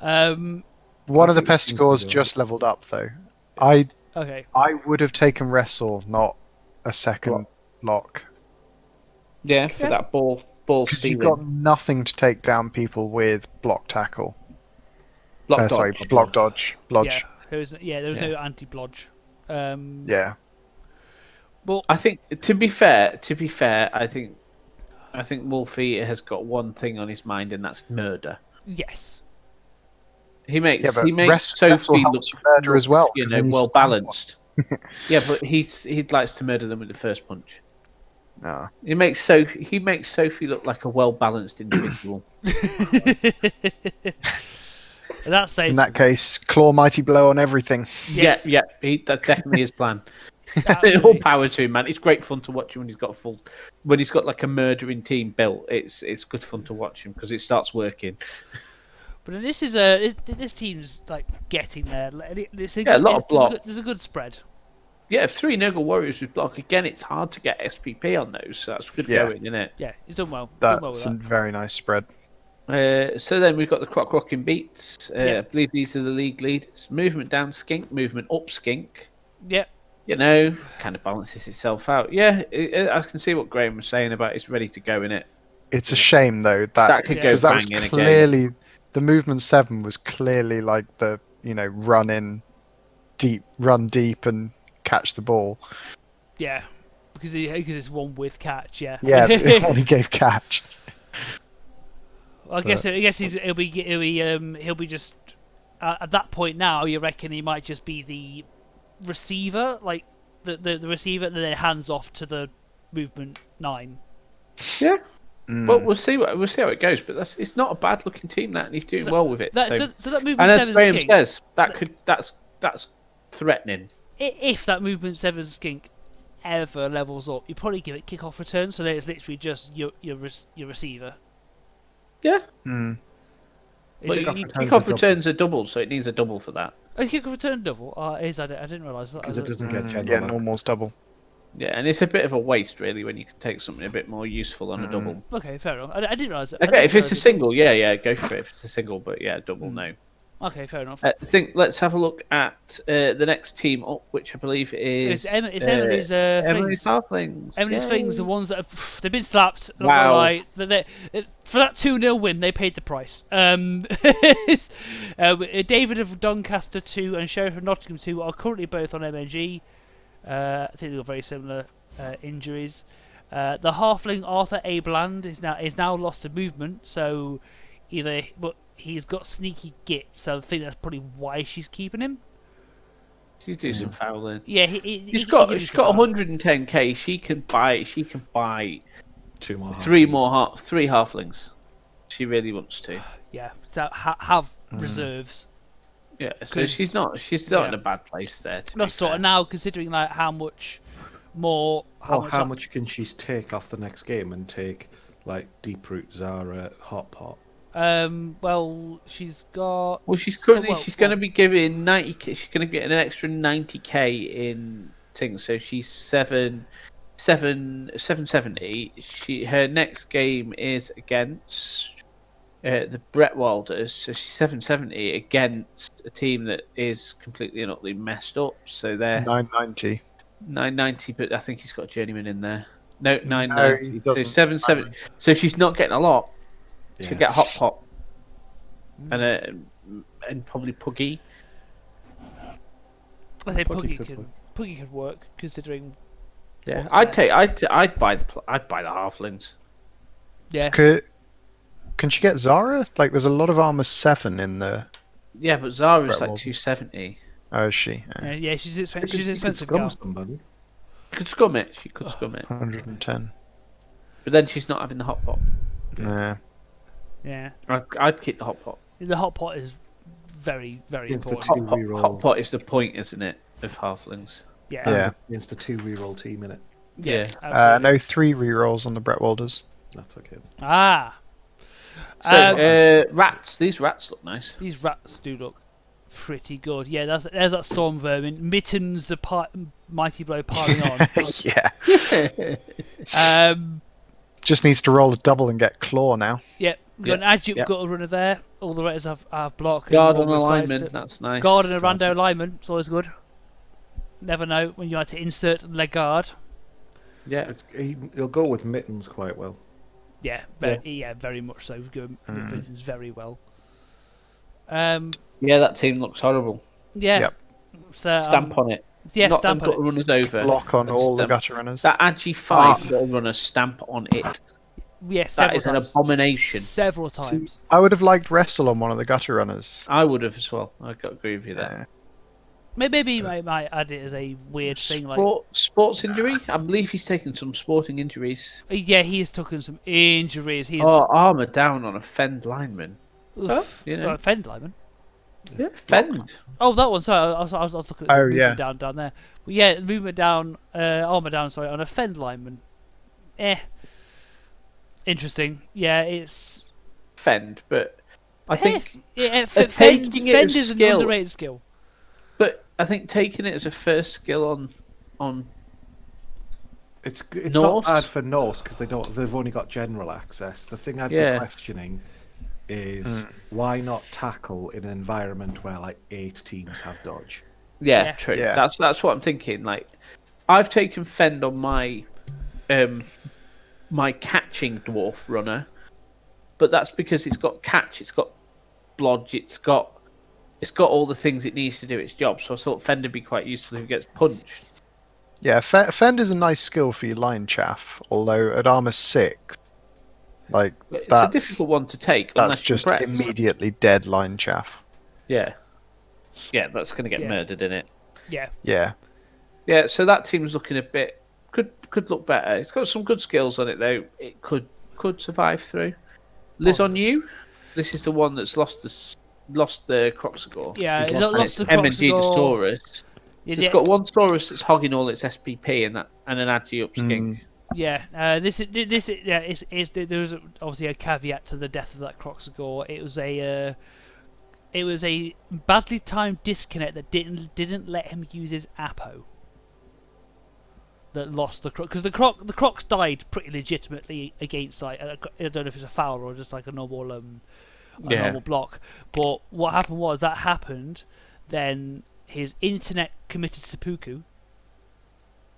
one of the Pestigors just leveled up though, Okay. I would have taken wrestle, not a second block. Yeah, for that ball Because stealing. you've got nothing to take down people with block tackle. Block Sorry, dodge. block dodge. Blodge. There was no anti-blodge. Yeah. Well, I think to be fair, I think Wolfie has got one thing on his mind, and that's murder. yes. He makes Wrestle Sophie look murder as well, well balanced. Yeah, but he likes to murder them with the first punch. No. He makes Sophie look like a well balanced individual. That's In that case, claw mighty blow on everything. Yes. Yeah, that's definitely his plan. Absolutely. All power to him, man. It's great fun to watch him when he's got like a murdering team built. It's good fun to watch him because it starts working. But this team's like getting there. A lot of block. There's a good spread. Yeah, 3 Nurgle Warriors with block. Again, it's hard to get SPP on those, so that's good going, isn't it? Yeah, he's done well. That's a very nice spread. So then we've got the Croc Rocking Beats. I believe these are the league leaders. Movement down Skink, movement up Skink. Yep. Kind of balances itself out. Yeah, I can see what Graham was saying about it's ready to go in it. It's a shame though that could go that was bang in a clearly the movement 7 was clearly like the run deep and catch the ball. Yeah, because it's one with catch. Yeah. Yeah, it only gave catch. I guess he'll be just at that point now. You reckon he might just be the receiver, like the receiver, and then hands off to the movement 9. Yeah. Well, we'll see how it goes. But it's not a bad looking team and he's doing well with it. So that movement and as 7 Graham skink, says, that's threatening. If that movement 7 skink ever levels up, you probably give it kick-off return, so that it's literally just your receiver. Yeah. But kick-off returns are double, so it needs a double for that. A kick-off return double? I didn't realise that. Because it doesn't get general. Yeah, normal's double. Yeah, and it's a bit of a waste, really, when you can take something a bit more useful on a double. Okay, fair enough. I didn't realise it. Okay, if it's a single, go for it. If it's a single, but double, no. Okay, fair enough. Let's have a look at the next team up, which I believe is Emily's Emily's Halflings. Emily's Things, the ones that they've been slapped. Wow. For that 2-0 win, they paid the price. David of Doncaster 2 and Sheriff of Nottingham 2 are currently both on MNG. I think they've got very similar injuries. The Halfling Arthur A. Bland is now lost to movement, so but he's got sneaky git, so I think that's probably why she's keeping him. She's doing some fouling. Yeah, she's got 110k. She can buy 3 halflings. She really wants to. Yeah, so have reserves. Yeah, so she's not in a bad place there. Not sort of now, considering like how much much can she take off the next game and take like Deep Root, Zara, Hot Pot? Well, she's got. Well, she's going to be giving 90k. She's going to get an extra 90k in things. So she's 770. Her next game is against the Brett Wilders. So she's 770 against a team that is completely and utterly messed up. So they're 990. 990, but I think he's got a journey in there. No, 990. So 770. So she's not getting a lot. She'll get Hot Pot and probably Puggy. I say Puggy could work considering. Yeah, I'd buy the halflings. Yeah. Can she get Zara? Like, there's a lot of armor 7 in the. Yeah, but Zara's like 270. Oh, is she? Yeah, she's expensive. She's expensive. Somebody. Could scum it. She could scum it. 110. But then she's not having the Hot Pot. Yeah. Yeah. I'd keep the Hot Pot. The Hot Pot is very, very important. Hot Pot is the point, isn't it, of halflings? Yeah. Against the 2 reroll team in it. Yeah. No 3 rerolls on the Brett Wilders. That's okay. So rats. These rats look nice. These rats do look pretty good. Yeah, there's that storm vermin. Mittens, the mighty blow piling on. Yeah. Just needs to roll a double and get claw now. Yep. We've got an adjunct got a runner there. All the rest have block. Guard on alignment. That's nice. Guard and a rando alignment. It's always good. Never know when you like to insert leg guard. Yeah. He'll go with mittens quite well. Yeah, very much so. Go mittens very well. Yeah, that team looks horrible. Yeah. Yep. So, Stamp on it. Yeah, Not stamp on gutter it. runners over. Block on and all the stamp. gutter runners. That Agi 5 gutter runner, stamp on it. Yeah, That is an abomination. Several times. I would have liked wrestle on one of the gutter runners. I would have as well. I got to agree with you there. Maybe you might add it as a weird thing like sports injury. I believe he's taken some sporting injuries. Yeah, he has taken some injuries. Armour down on a Fend lineman. Fend lineman. Yeah, Fend. Oh, that one. Sorry, I was looking at the movement down there. But yeah, movement down, armour down. Sorry, on a Fend lineman. Interesting. Yeah, it's Fend, but I think Fend is an underrated skill. But I think taking it as a first skill on it's Norse? not bad for Norse because they've only got general access. The thing I'd be questioning is why not tackle in an environment where like 8 teams have dodge? Yeah, true. Yeah. That's what I'm thinking. Like, I've taken Fend on my my catching dwarf runner, but that's because it's got catch, it's got blodge, it's got all the things it needs to do its job. So I thought Fend would be quite useful if it gets punched. Yeah, Fend is a nice skill for your line chaff, although at armor 6, like it's a difficult one to take. That's just immediately dead line chaff. Yeah, that's going to get murdered in it. Yeah. So that team's looking a bit could look better. It's got some good skills on it though. It could survive through. Liz on you. This is the one that's lost the Croxagore. Yeah, lost the Croxagore. So it's got one Saurus that's hogging all its SPP and an Agi up skink. Yeah, there was obviously a caveat to the death of that Croxagore. It was a badly timed disconnect that didn't let him use his Apo. That lost the Croc, because the Crocs died pretty legitimately against like I don't know if it's a foul or just like a normal normal block. But what happened was then his internet committed seppuku,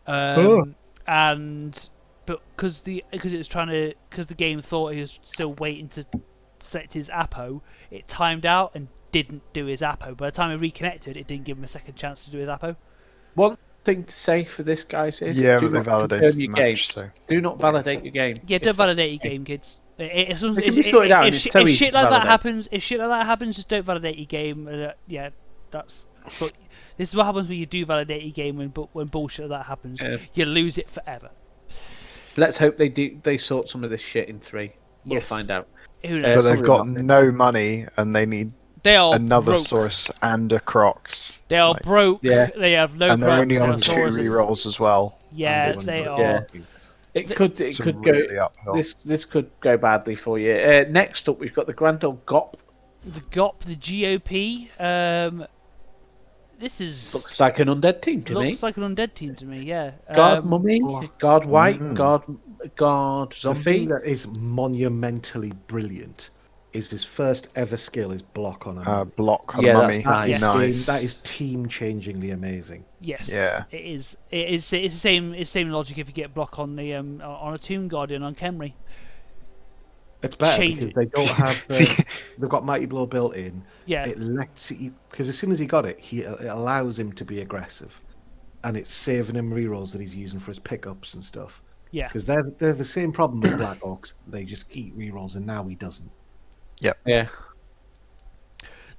and because the game thought he was still waiting to select his Apo, it timed out and didn't do his Apo. By the time he reconnected, it didn't give him a second chance to do his Apo. One thing to say for this, guys, is do not validate your match. So. Do not validate your game. Yeah, don't validate your game, kids. If shit like that happens, just don't validate your game. That's. But this is what happens when you do validate your game. When bullshit like that happens, you lose it forever. Let's hope they sort some of this shit in 3. We'll find out. But they've got no money and they need another broke. Source and a Crocs. They are broke. Yeah. They have no. And they're only on 2 rerolls as well. Yeah, they are. Yeah. It could really go uphill. This could go badly for you. Next up, we've got the Grand Old GOP. The GOP, the GOP. This looks like an undead team to me. Looks like an undead team to me. Yeah. Guard mummy, guard white, guard zombie. The thing that is monumentally brilliant is his first ever skill is block on a mummy. Block on a mummy. Nice. That is team changingly amazing. Yes. Yeah. It is. It's the same logic if you get block on the on a Tomb Guardian on Khemri. It's better because they don't have they've got Mighty Blow built in. Yeah. It lets you, because as soon as he got it, it allows him to be aggressive, and it's saving him rerolls that he's using for his pickups and stuff. Yeah. Because they're the same problem with Black Orcs. They just eat rerolls, and now he doesn't. Yep. Yeah.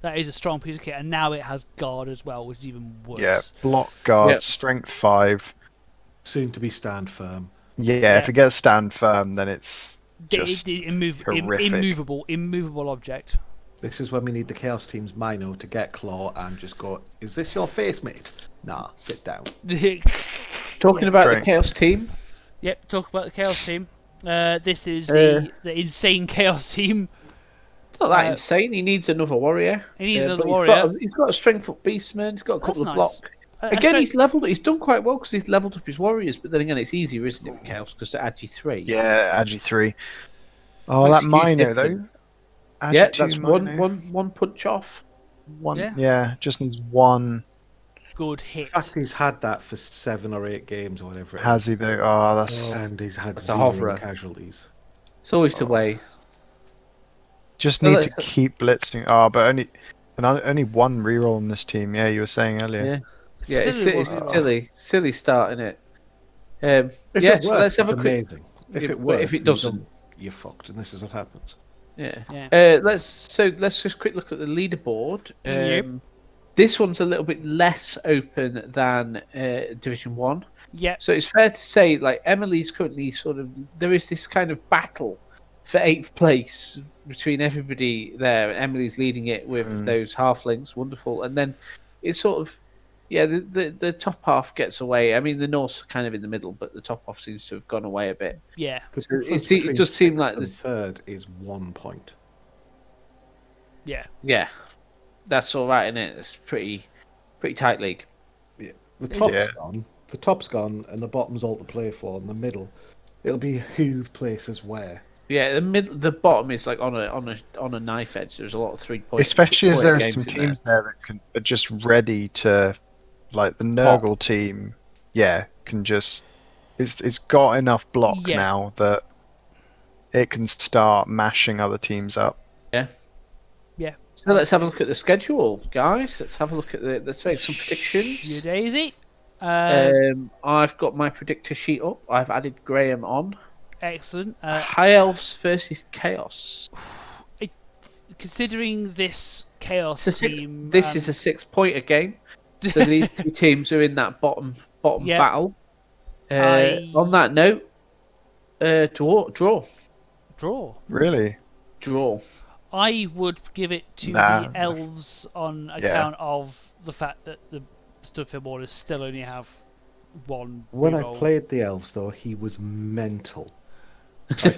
That is a strong piece of kit, and now it has guard as well, which is even worse. Yeah. Block, guard, strength 5. Soon to be stand firm. Yeah. If it gets stand firm, then it's. Just immovable object. This is when we need the Chaos Team's Mino to get Claw and just go, is this your face, mate? Nah, sit down. Talking about the Chaos Team. Yep, talk about the Chaos Team. This is the insane Chaos Team. It's not that insane. He needs another warrior. He's got a strength up beastman. He's got a couple of block. Again, he's leveled. He's done quite well because he's leveled up his warriors. But then again, it's easier, isn't it, with Chaos? Because they're Agi 3. Yeah, Agi 3. Oh, that Mino though. Agi that's one punch off. One. Yeah, just needs one. good hit. In fact, he's had that for 7 or 8 games or whatever. Has he though? Oh, that's And he's had That's a 0 hoverer. casualties. It's always the way. just Well, need to keep blitzing. Oh, but only one reroll in this team. Yeah, you were saying earlier. Yeah, Still it's silly starting it. If Yeah, it so works, let's have it's a quick. amazing. If Yeah, it but works, if it and you doesn't- don't, you're fucked, and this is what happens. Yeah. Let's just quick look at the leaderboard. Yep. This one's a little bit less open than Division 1. Yeah. So it's fair to say, like, Emily's currently there is this kind of battle for 8th place between everybody there. Emily's leading it with those halflings, wonderful. And then it's sort of, the top half gets away. I mean, the North's kind of in the middle, but the top half seems to have gone away a bit. Yeah. It does seem like the this. third is 1 point. Yeah. Yeah, that's all right, isn't it? It's pretty tight league. The top's gone. The top's gone, and the bottom's all to play for. In the middle, it'll be who places where. Yeah, the bottom is like on a knife edge. There's a lot of 3-point. Especially as there are games some in teams there that are just ready to, like the Nurgle team. Yeah, can just it's got enough block now that it can start mashing other teams up. Yeah. So let's have a look at the schedule, guys. Let's have a look at let's make some predictions. You daisy. I've got my predictor sheet up. I've added Graham on. Excellent. High Elves versus Chaos. Considering this Chaos team, This is a 6-pointer game. So these two teams are in that bottom battle. On that note, draw. Really? Draw. I would give it to the Elves on account of the fact that the Studfield Warders still only have one. When reroll. I played the elves, though, he was mental. He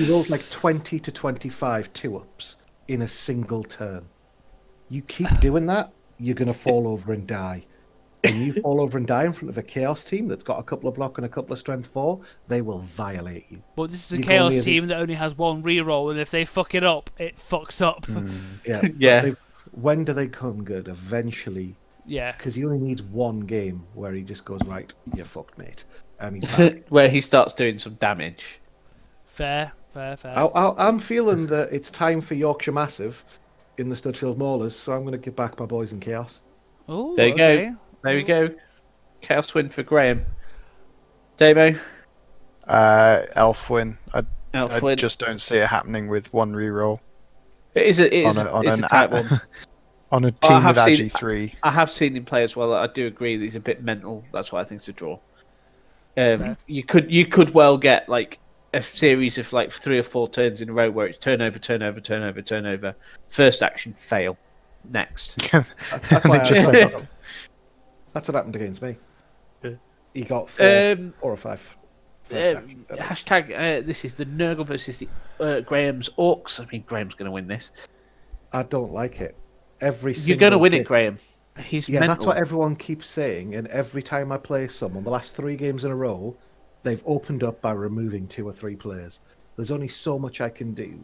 rolled like 20 to 25 2-ups in a single turn. You keep doing that, you're going to fall over and die. And you fall over and die in front of a Chaos team that's got a couple of block and a couple of strength 4, they will violate you. But this is a Chaos team that only has one reroll, and if they fuck it up, it fucks up. Yeah. Yeah. When do they come good? Eventually. Yeah. Because he only needs one game where he just goes, right, you're fucked, mate. And he's back. Where he starts doing some damage. Fair. I'm feeling that it's time for Yorkshire Massive in the Studfield Maulers, so I'm going to give back my boys in Chaos. Oh, There you go. There we go. Chaos win for Graham. Damo? Elf win. I Win. just don't see it happening with one reroll. It is a tight one. On a team with Agi 3. I have seen him play as well. I do agree that he's a bit mental. That's why I think it's a draw. You could well get like a series of like 3 or 4 turns in a row where it's turnover. First action, fail. Next. That's what happened against me. Yeah. He got 4 or 5. Hashtag this is the Nurgle versus the Graham's Orcs. I mean, Graham's going to win this. I don't like it. You're going to win it, Graham. He's mental. That's what everyone keeps saying, and every time I play someone, the last 3 games in a row, they've opened up by removing 2 or 3 players. There's only so much I can do.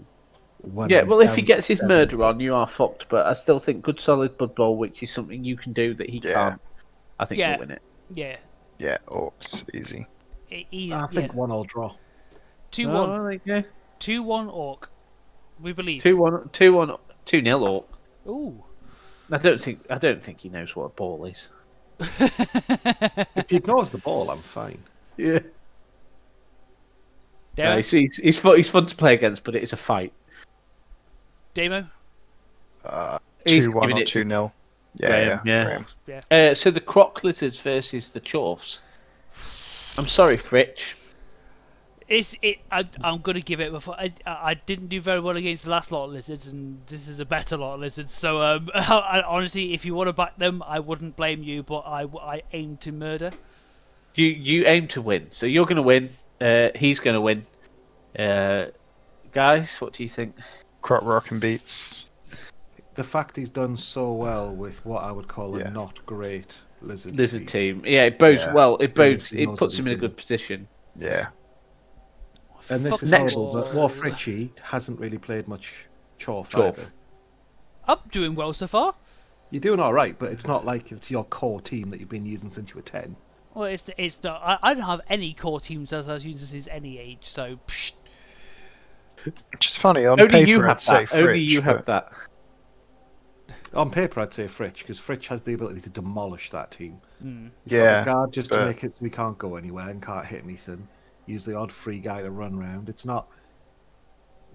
If he gets his murder on, you are fucked. But I still think good solid Blood Bowl, which is something you can do that he can't. I think you'll win it. Yeah. Yeah, Orcs, easy. I think 1-1 draw. 2-1. 2-1 Orc. We believe. 2-1. 2-0 Orc. Ooh. I don't think he knows what a ball is. If he ignores the ball, I'm fine. Yeah. He's fun to play against, but it is a fight. Damo? 2-1 or 2-0. Yeah. So the Croc Lizards versus the Chorfs. I'm sorry, Fritch. I'm going to give it. I didn't do very well against the last lot of lizards, and this is a better lot of lizards. So honestly, if you want to back them, I wouldn't blame you. But I aim to murder. You aim to win, so you're going to win. He's going to win. Guys, what do you think? Croc rocking beats. The fact he's done so well with what I would call a not great lizard team. Yeah, it bodes well. It puts him in a good position. Yeah. And this is horrible, but War Fritchie hasn't really played much Chorf either. I'm doing well so far. You're doing all right, but it's not like it's your core team that you've been using since you were 10. Well, it's not. I don't have any core teams as I was using since any age, so. Psh. Which is funny. On Only paper, you I'd have say that. Only Fritch, you have but- that. On paper, I'd say Fritch, because Fritch has the ability to demolish that team. He's Yeah, got a guard just to but- make it so we can't go anywhere and can't hit anything. Use the odd free guy to run round. It's not.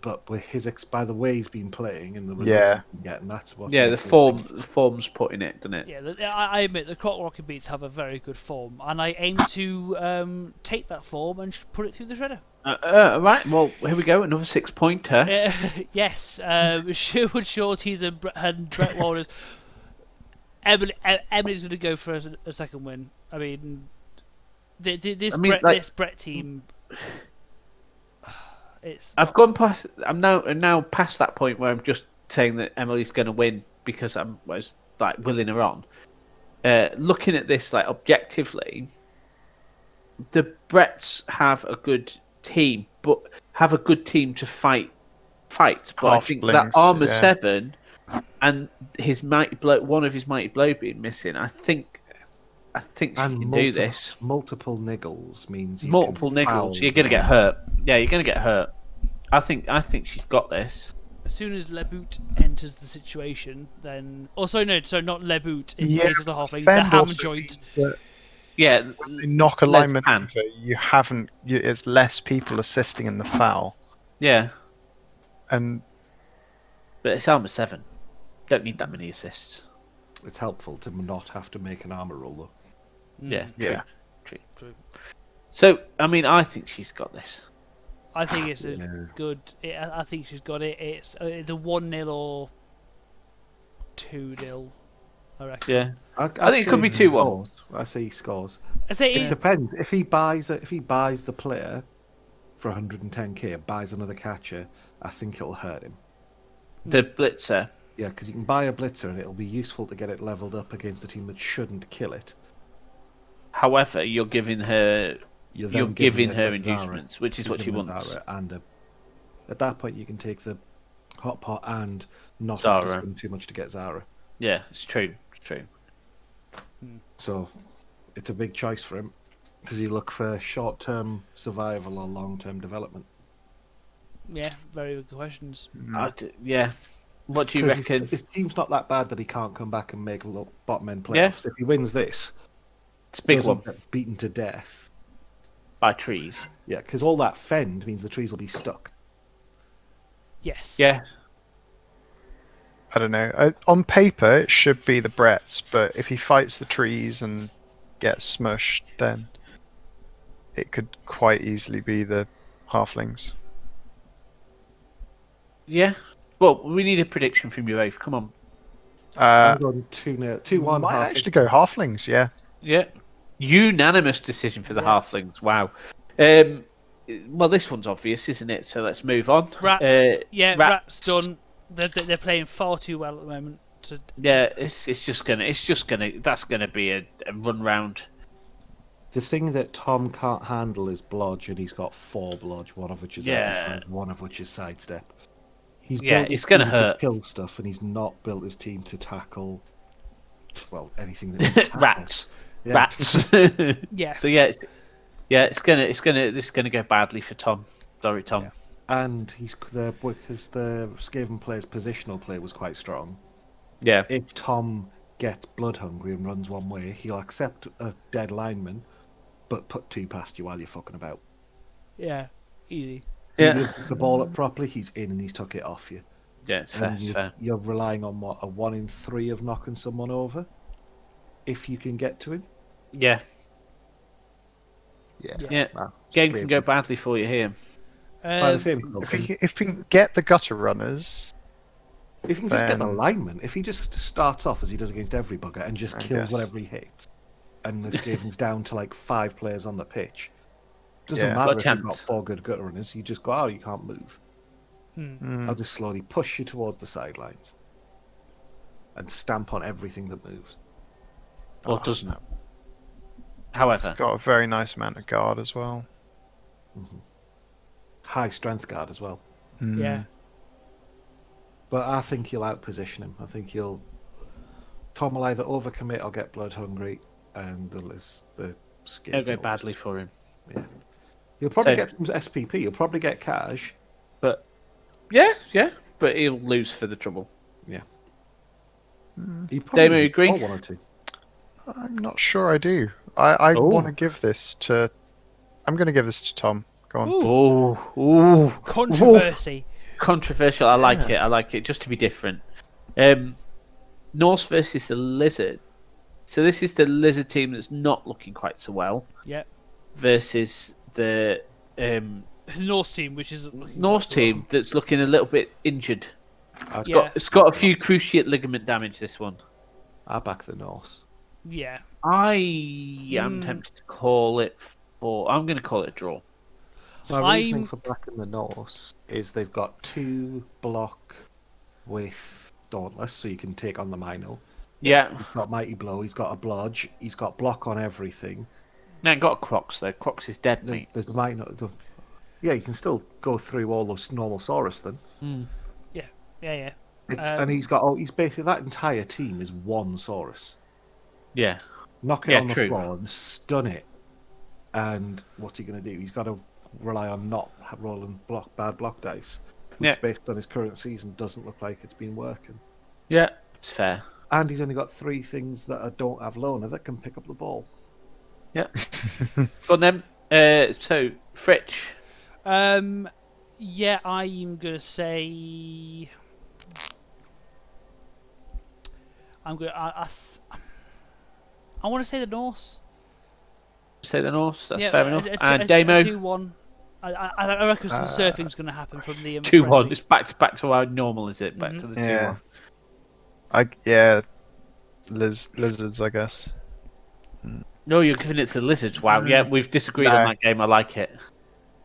But with by the way he's been playing and the results he's been getting, that's what. Yeah, the form's putting it, doesn't it? Yeah, I admit the Croc Rocket Beats have a very good form, and I aim to take that form and put it through the shredder. Right, well, here we go, another 6-pointer. Yes, Sherwood Shorties and Brett Waters. Emily's going to go for a second win. I mean, this Brett team. I've gone past. I'm now past that point where I'm just saying that Emily's going to win because I was like willing her on. Looking at this like objectively, the Bretts have a good team, but have a good team to fight. But I think that Armour 7 and his mighty blow, one of his mighty blow being missing. I think she can do this. Multiple niggles means multiple niggles. You're gonna get hurt. Yeah, you're gonna get hurt. I think she's got this. As soon as Leboot enters the situation, then also no, so not Leboot in case of the halfling, the ham joint. Yeah, when they knock alignment over, you haven't. It's less people assisting in the foul. Yeah, and but it's Armour 7. Don't need that many assists. It's helpful to not have to make an armor roll though. Yeah, true. So, I mean, I think she's got this. I think it's good. I think she's got it. It's the 1-0 or 2-0. I reckon. Yeah, I think it could be 2-1. I say he scores. It depends. If he buys the player for 110k, buys another catcher, I think it'll hurt him. The blitzer. Yeah, because you can buy a blitzer and it'll be useful to get it leveled up against a team that shouldn't kill it. However, you're giving her inducements, which is what she wants. And at that point, you can take the hot pot and not Zara. have to spend too much to get Zara. Yeah, it's true. So it's a big choice for him. Does he look for short-term survival or long-term development? Yeah, very good questions. Yeah. What do you reckon? His team's not that bad that he can't come back and make bottom end playoffs. If he wins this, it's a big one. Get beaten to death by trees. Yeah, because all that fend means the trees will be stuck. Yes. Yeah. I don't know. On paper, it should be the Bretts, but if he fights the trees and gets smushed, then it could quite easily be the halflings. Yeah. Well, we need a prediction from you both. Come on. I'm going 2-1. Might actually go halflings. Yeah. Yeah. Unanimous decision for the halflings. Wow. Well, this one's obvious, isn't it? So let's move on. Rats. Rats done. They're playing far too well at the moment. Yeah, it's just gonna. That's gonna be a run round. The thing that Tom can't handle is blodge, and he's got 4 blodge, one of which is one of which is sidestep. It's gonna hurt. To kill stuff, and he's not built his team to tackle. Well, anything that needs rats. Yeah. Rats. Yeah. So it's gonna go badly for Tom. Sorry, Tom. Yeah. And he's there because the Skaven player's positional play was quite strong. Yeah. If Tom gets blood hungry and runs one way, he'll accept a dead lineman, but put 2 past you while you're fucking about. Yeah, easy. Yeah. You pick the ball up properly, he's in and he's took it off you. Yeah, it's fair. You're relying on a 1 in 3 of knocking someone over, if you can get to him. Yeah. Game can go badly for you here. By the same if we can get the gutter runners, if you can just get the lineman, if he just starts off as he does against every bugger and just kills whatever he hits, and the Skaven's down to like 5 players on the pitch, doesn't matter if you've got 4 good gutter runners. You just go, you can't move. I'll just slowly push you towards the sidelines and stamp on everything that moves. Or doesn't. However, got a very nice amount of guard as well. High strength guard as well. Yeah. But I think you'll outposition him. I think you'll Tom will either overcommit or get blood hungry, and the skin. It'll go badly for him. Yeah. You'll probably get some SPP. You'll probably get cash. But yeah, but he'll lose for the trouble. Yeah. Damo, agree? One or two. I'm not sure I do. I want to give this to... I'm going to give this to Tom. Go on. Ooh. Controversy. Controversial. I like it. Just to be different. Norse versus the Lizard. So this is the Lizard team that's not looking quite so well. Yeah. Versus the Norse team, which is Norse team that's looking a little bit injured. It's got a few cruciate ligament damage. This one. I back the Norse. Yeah. I am tempted to call it. I'm going to call it a draw. My reasoning for backing the Norse is they've got 2 block with Dauntless, so you can take on the Mino. Yeah. He's got Mighty Blow, he's got a Blodge, he's got block on everything. No, got a Crocs though. Crocs is dead, mate. There's the Mino. Yeah, you can still go through all those normal Saurus then. Yeah. And he's basically that entire team is one Saurus. Yeah. Knock it on the floor and stun it. And what's he going to do? He's got to rely on not rolling bad block dice, which based on his current season doesn't look like it's been working. Yeah, it's fair. And he's only got 3 things that don't have Loner that can pick up the ball. Yeah. Go on then. So, Fritch. Yeah, I'm gonna say. I want to say the Norse. Say the Norse. That's yeah, fair enough. And Damo. 2-1. I reckon some surfing's going to happen from the 2-1. It's back to how normal is it? Back to the 2-1. Lizards, I guess. No, you're giving it to the Lizards. Wow. Yeah, we've disagreed on that game. I like it.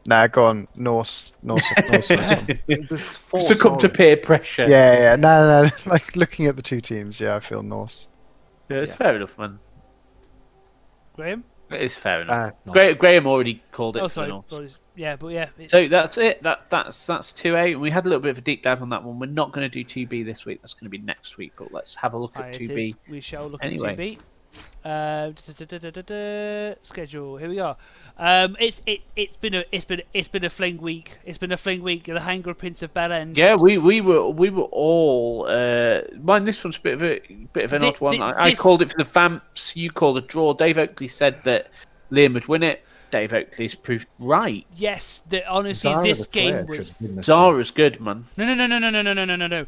Nah, go on. Norse. Succumb to peer pressure. Yeah. No. Like looking at the 2 teams, I feel Norse. Yeah, it's fair enough, man. Graham? It is fair enough. Graham already called it. Yeah, but yeah. So that's it. That's 2A. And we had a little bit of a deep dive on that one. We're not going to do 2B this week. That's going to be next week. But let's have a look at 2B. We shall look at 2B. Schedule. Here we are. It's been a fling week. It's been a fling week. The Hanger Prince of Bellend. Yeah, we were all. Mine. This one's a bit of an odd one. I called it for the Vamps. You called a draw. Dave Oakley said that Liam would win it. Dave Oakley's proved right. Yes, honestly, this game was. Zara's good, man. No.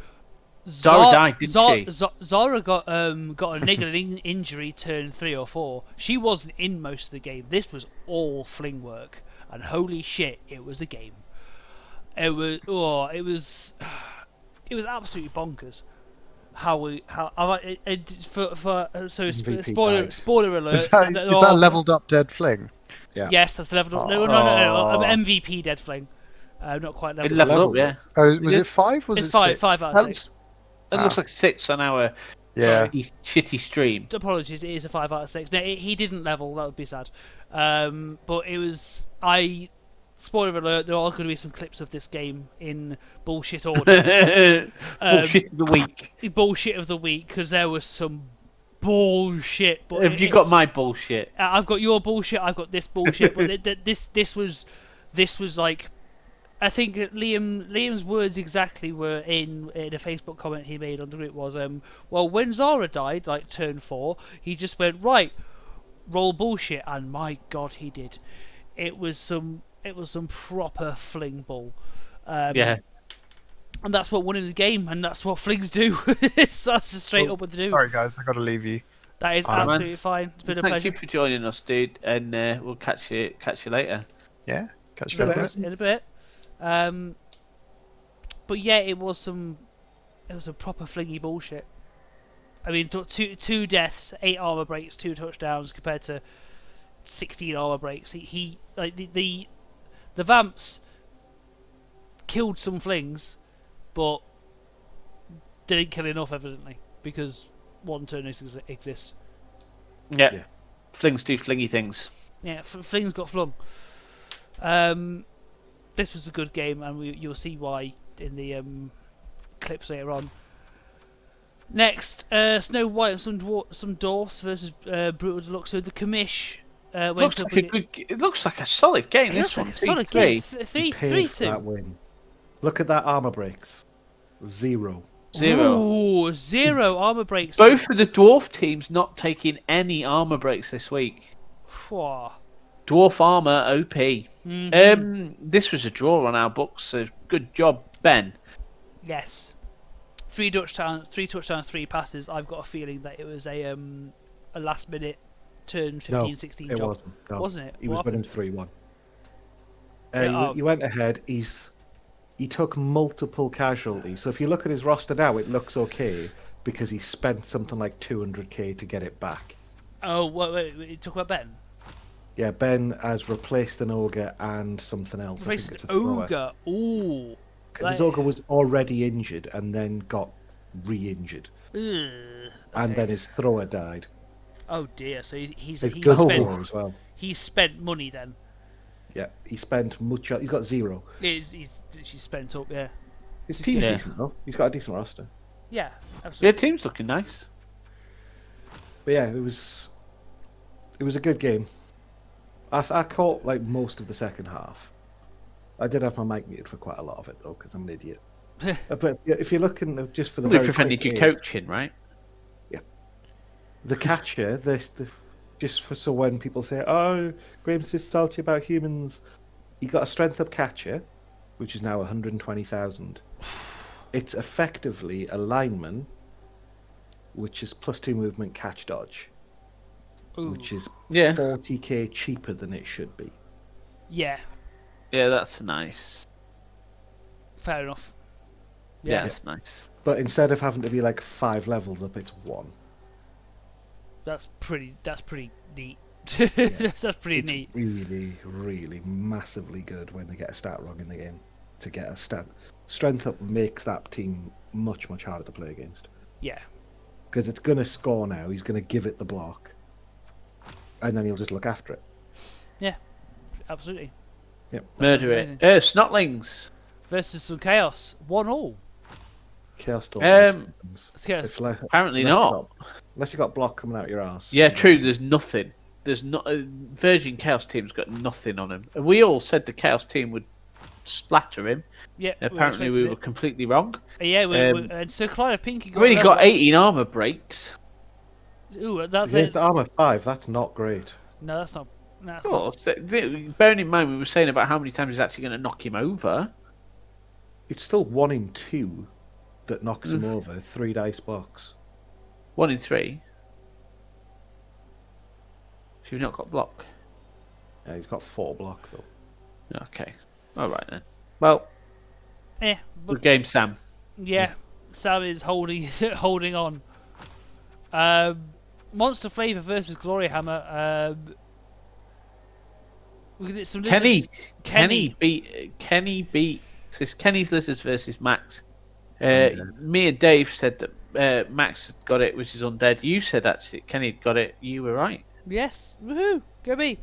Zara died, didn't she? Zara got a niggling injury turn 3 or 4. She wasn't in most of the game. This was all fling work, and holy shit, it was a game. It was absolutely bonkers. Spoiler alert. Is that leveled up dead fling? Yeah. Yes, that's leveled up. No. MVP dead fling. Not quite leveled. It leveled up, yeah. Oh, was it 5? Was it's it 5? 6? 5 out of 6. It looks like 6 on our shitty stream. Apologies, it is a 5 out of 6. No, he didn't level. That would be sad. But it was. Spoiler alert: there are going to be some clips of this game in bullshit order. Bullshit of the week. Bullshit of the week, because there was some bullshit. But have you got my bullshit? I've got your bullshit. I've got this bullshit. But this was like. I think Liam's words exactly were in a Facebook comment he made on the group was, well, when Zara died, like turn 4, he just went, right, roll bullshit, and my god, he did. It was some proper fling bull. Yeah. And that's what won in the game, and that's what flings do. That's just straight up what to do. Sorry guys, I got to leave you. That is absolutely fine. It's been a pleasure. Thank you for joining us, dude, and we'll catch you later. Yeah, catch you later. In a bit. But yeah, it was some proper flingy bullshit. I mean, two deaths, 8 armor breaks, 2 touchdowns compared to 16 armor breaks. He like the Vamps killed some flings, but didn't kill enough, evidently, because one turn exists. Yeah. Flings do flingy things. Yeah, flings got flung. This was a good game, and you'll see why in the clips later on. Next, Snow White and some Dwarfs versus Brutal Deluxe. So the commish went Looks up. like it looks like a solid game. It This looks like one, a solid 3-3. game. He paid for that 3-2. win. Look at that armor breaks. 0. 0. Ooh, 0 armor breaks. Both of the dwarf teams not taking any armor breaks this week. Whoa. Dwarf armor OP. Mm-hmm. This was a draw on our books, so good job, Ben. Yes. 3 touchdowns, 3 passes. I've got a feeling that it was a last minute turn 15-16 it job. wasn't. No. Wasn't it? He was winning 3-1. He went ahead. He took multiple casualties. So if you look at his roster now, it looks okay because he spent something like 200k to get it back. Oh, wait, talk about Ben. Yeah, Ben has replaced an ogre and something else. I think it's a thrower. Ogre. Ooh. Because his ogre was already injured and then got re-injured. Okay. And then his thrower died. Oh dear, so he's as well. He's spent money then. Yeah, he spent much. He's got 0. He's spent up, yeah. His team's decent though. He's got a decent roster. Yeah, absolutely. Yeah, team's looking nice. But yeah, it was a good game. I caught like most of the second half. I did have my mic muted for quite a lot of it though, because I'm an idiot. But if you're looking just for the They very prevented quick you games, coaching, right? Yeah. The catcher, just for so when people say, "Oh, Graham's just salty about humans," he got a strength up catcher, which is now 120,000. It's effectively a lineman, which is +2 movement, catch, dodge, which is 40k cheaper than it should be. Yeah. Yeah, that's nice. Fair enough. Yeah, that's nice. But instead of having to be like 5 levels up, it's 1. That's pretty neat. Yeah. That's pretty neat. Really, really massively good when they get a stat wrong in the game. To get a strength up makes that team much, much harder to play against. Yeah. Because it's going to score now, he's going to give it the block, and then he'll just look after it. Yeah, absolutely. Yep. Murder it. Snotlings. Versus some Chaos. 1-1. Chaos Storm. Chaos. Apparently not. Unless you got block coming out your ass. Yeah, true. There's nothing. There's not. Virgin Chaos team's got nothing on him. We all said the Chaos team would splatter him. Yeah. Apparently we were completely wrong. Yeah. And so Clive Pinky got. We only got 18 armor breaks. Ooh, that's the armor 5. That's not great. No, that's not. Bearing in mind we were saying about how many times he's actually going to knock him over. It's still 1 in 2 that knocks him over. 3 dice box. 1 in 3. So you've not got block. Yeah, he's got 4 block though. Okay. All right then. Well. Yeah. Good game, Sam. Yeah. Sam is holding on. Monster Flavor versus Glory Hammer. Some Kenny beat. So it's Kenny's Lizards versus Max. Me and Dave said that Max got it, which is undead. You said actually Kenny got it. You were right. Yes. Woohoo! Go me.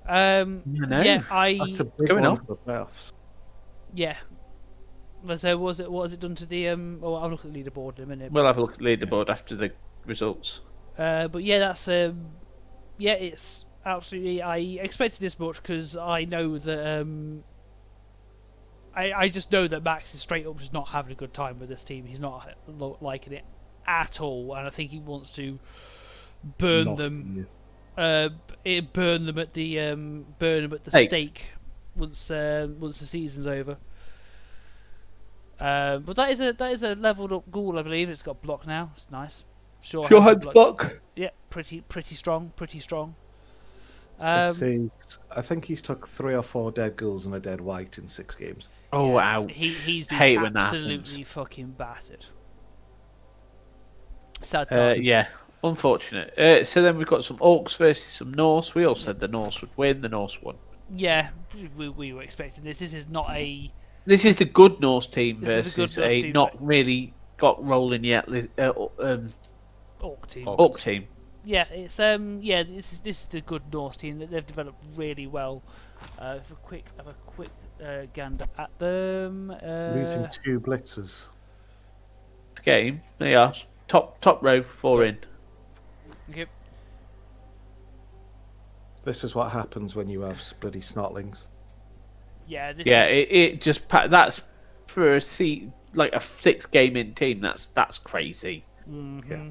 Yeah, That's a big one for the playoffs. Yeah. So what has it done to the Oh, I'll look at the leaderboard in a minute. We'll have a look at the leaderboard after the results. But yeah, that's yeah, it's absolutely. I expected this much because I know that I just know that Max is straight up just not having a good time with this team. He's not liking it at all, and I think he wants to burn them. Burn them at the stake once the season's over. But that is a leveled up ghoul, I believe. It's got block now. It's nice. Sure hands block. Yeah, pretty strong. I think he's took 3 or 4 dead ghouls and a dead white in 6 games. Oh wow! He's been hate when that absolutely happens. fucking battered. Sad time. Yeah, unfortunate. So then we've got some Orcs versus some Norse. We all said the Norse would win. The Norse won. Yeah, we were expecting this. This is not a. This is the good Norse team This versus is a good Norse a team, not but- really got rolling yet. Orc team. Orc team. Yeah, it's this is the good Norse team that they've developed really well. Have a quick gander at them. Losing 2 blitzers. Game. They are. top row, 4 in. Okay. This is what happens when you have bloody snotlings. Yeah. It just that's for a like a 6-game-in team. That's crazy. Mm-hmm. Yeah.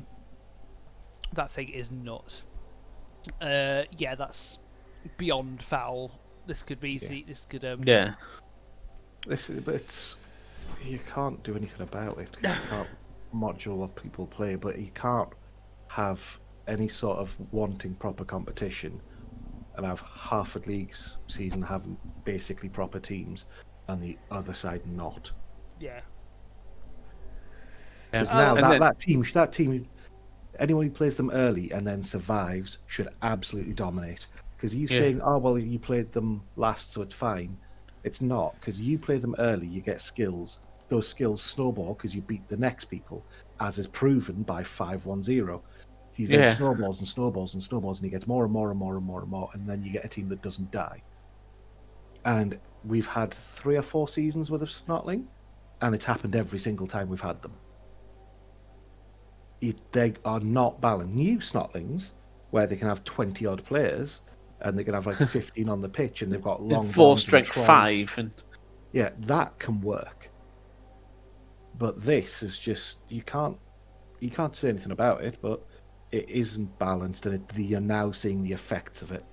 That thing is nuts. Yeah, that's beyond foul. This could be easy. This could. Yeah. It's you can't do anything about it. You can't module what people play, but you can't have any sort of wanting proper competition and have half a league's season having basically proper teams and the other side not. Yeah. Because now that team, anyone who plays them early and then survives should absolutely dominate. Because you saying, oh well, you played them last, so it's fine. It's not, because you play them early, you get skills. Those skills snowball because you beat the next people, as is proven by 5-1-0. He then snowballs and snowballs and snowballs, and he gets more and more and more and more and more, and then you get a team that doesn't die. And we've had 3 or 4 seasons worth of snotling, and it's happened every single time we've had them. They are not balanced. New snotlings, where they can have 20 odd players, and they can have like 15 on the pitch, and they've got long 4 strength 5, and yeah, that can work. But this is just you can't say anything about it, but it isn't balanced, and you're now seeing the effects of it.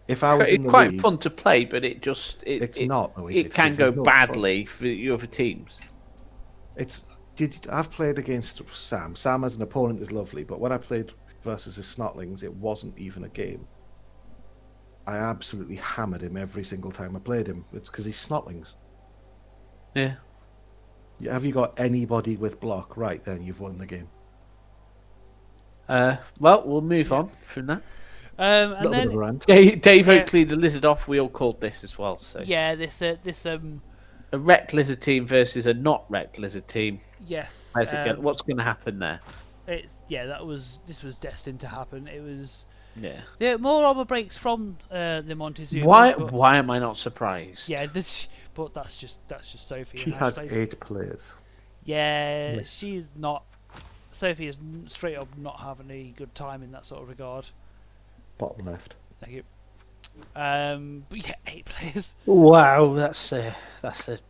If I was it's quite fun to play, but it's not though, is it? It can go badly for the other teams. I've played against Sam. Sam as an opponent is lovely, but when I played versus his snotlings, it wasn't even a game. I absolutely hammered him every single time I played him. It's because he's snotlings. Yeah. Have you got anybody with block? Right, then you've won the game. Well, we'll move on from that. And then bit of a rant. Dave Oakley, the Lizard Off, we all called this as well. So yeah, this a wrecked Lizard team versus a not wrecked Lizard team. Yes. What's going to happen there? This was destined to happen. It was. Yeah. More armor breaks from the Montezuma. Why am I not surprised? Yeah, but that's just Sophie. She has 8 players. Yeah, she's not. Sophie is straight up not having a good time in that sort of regard. Bottom left. Thank you. But yeah, 8 players. Wow, that's a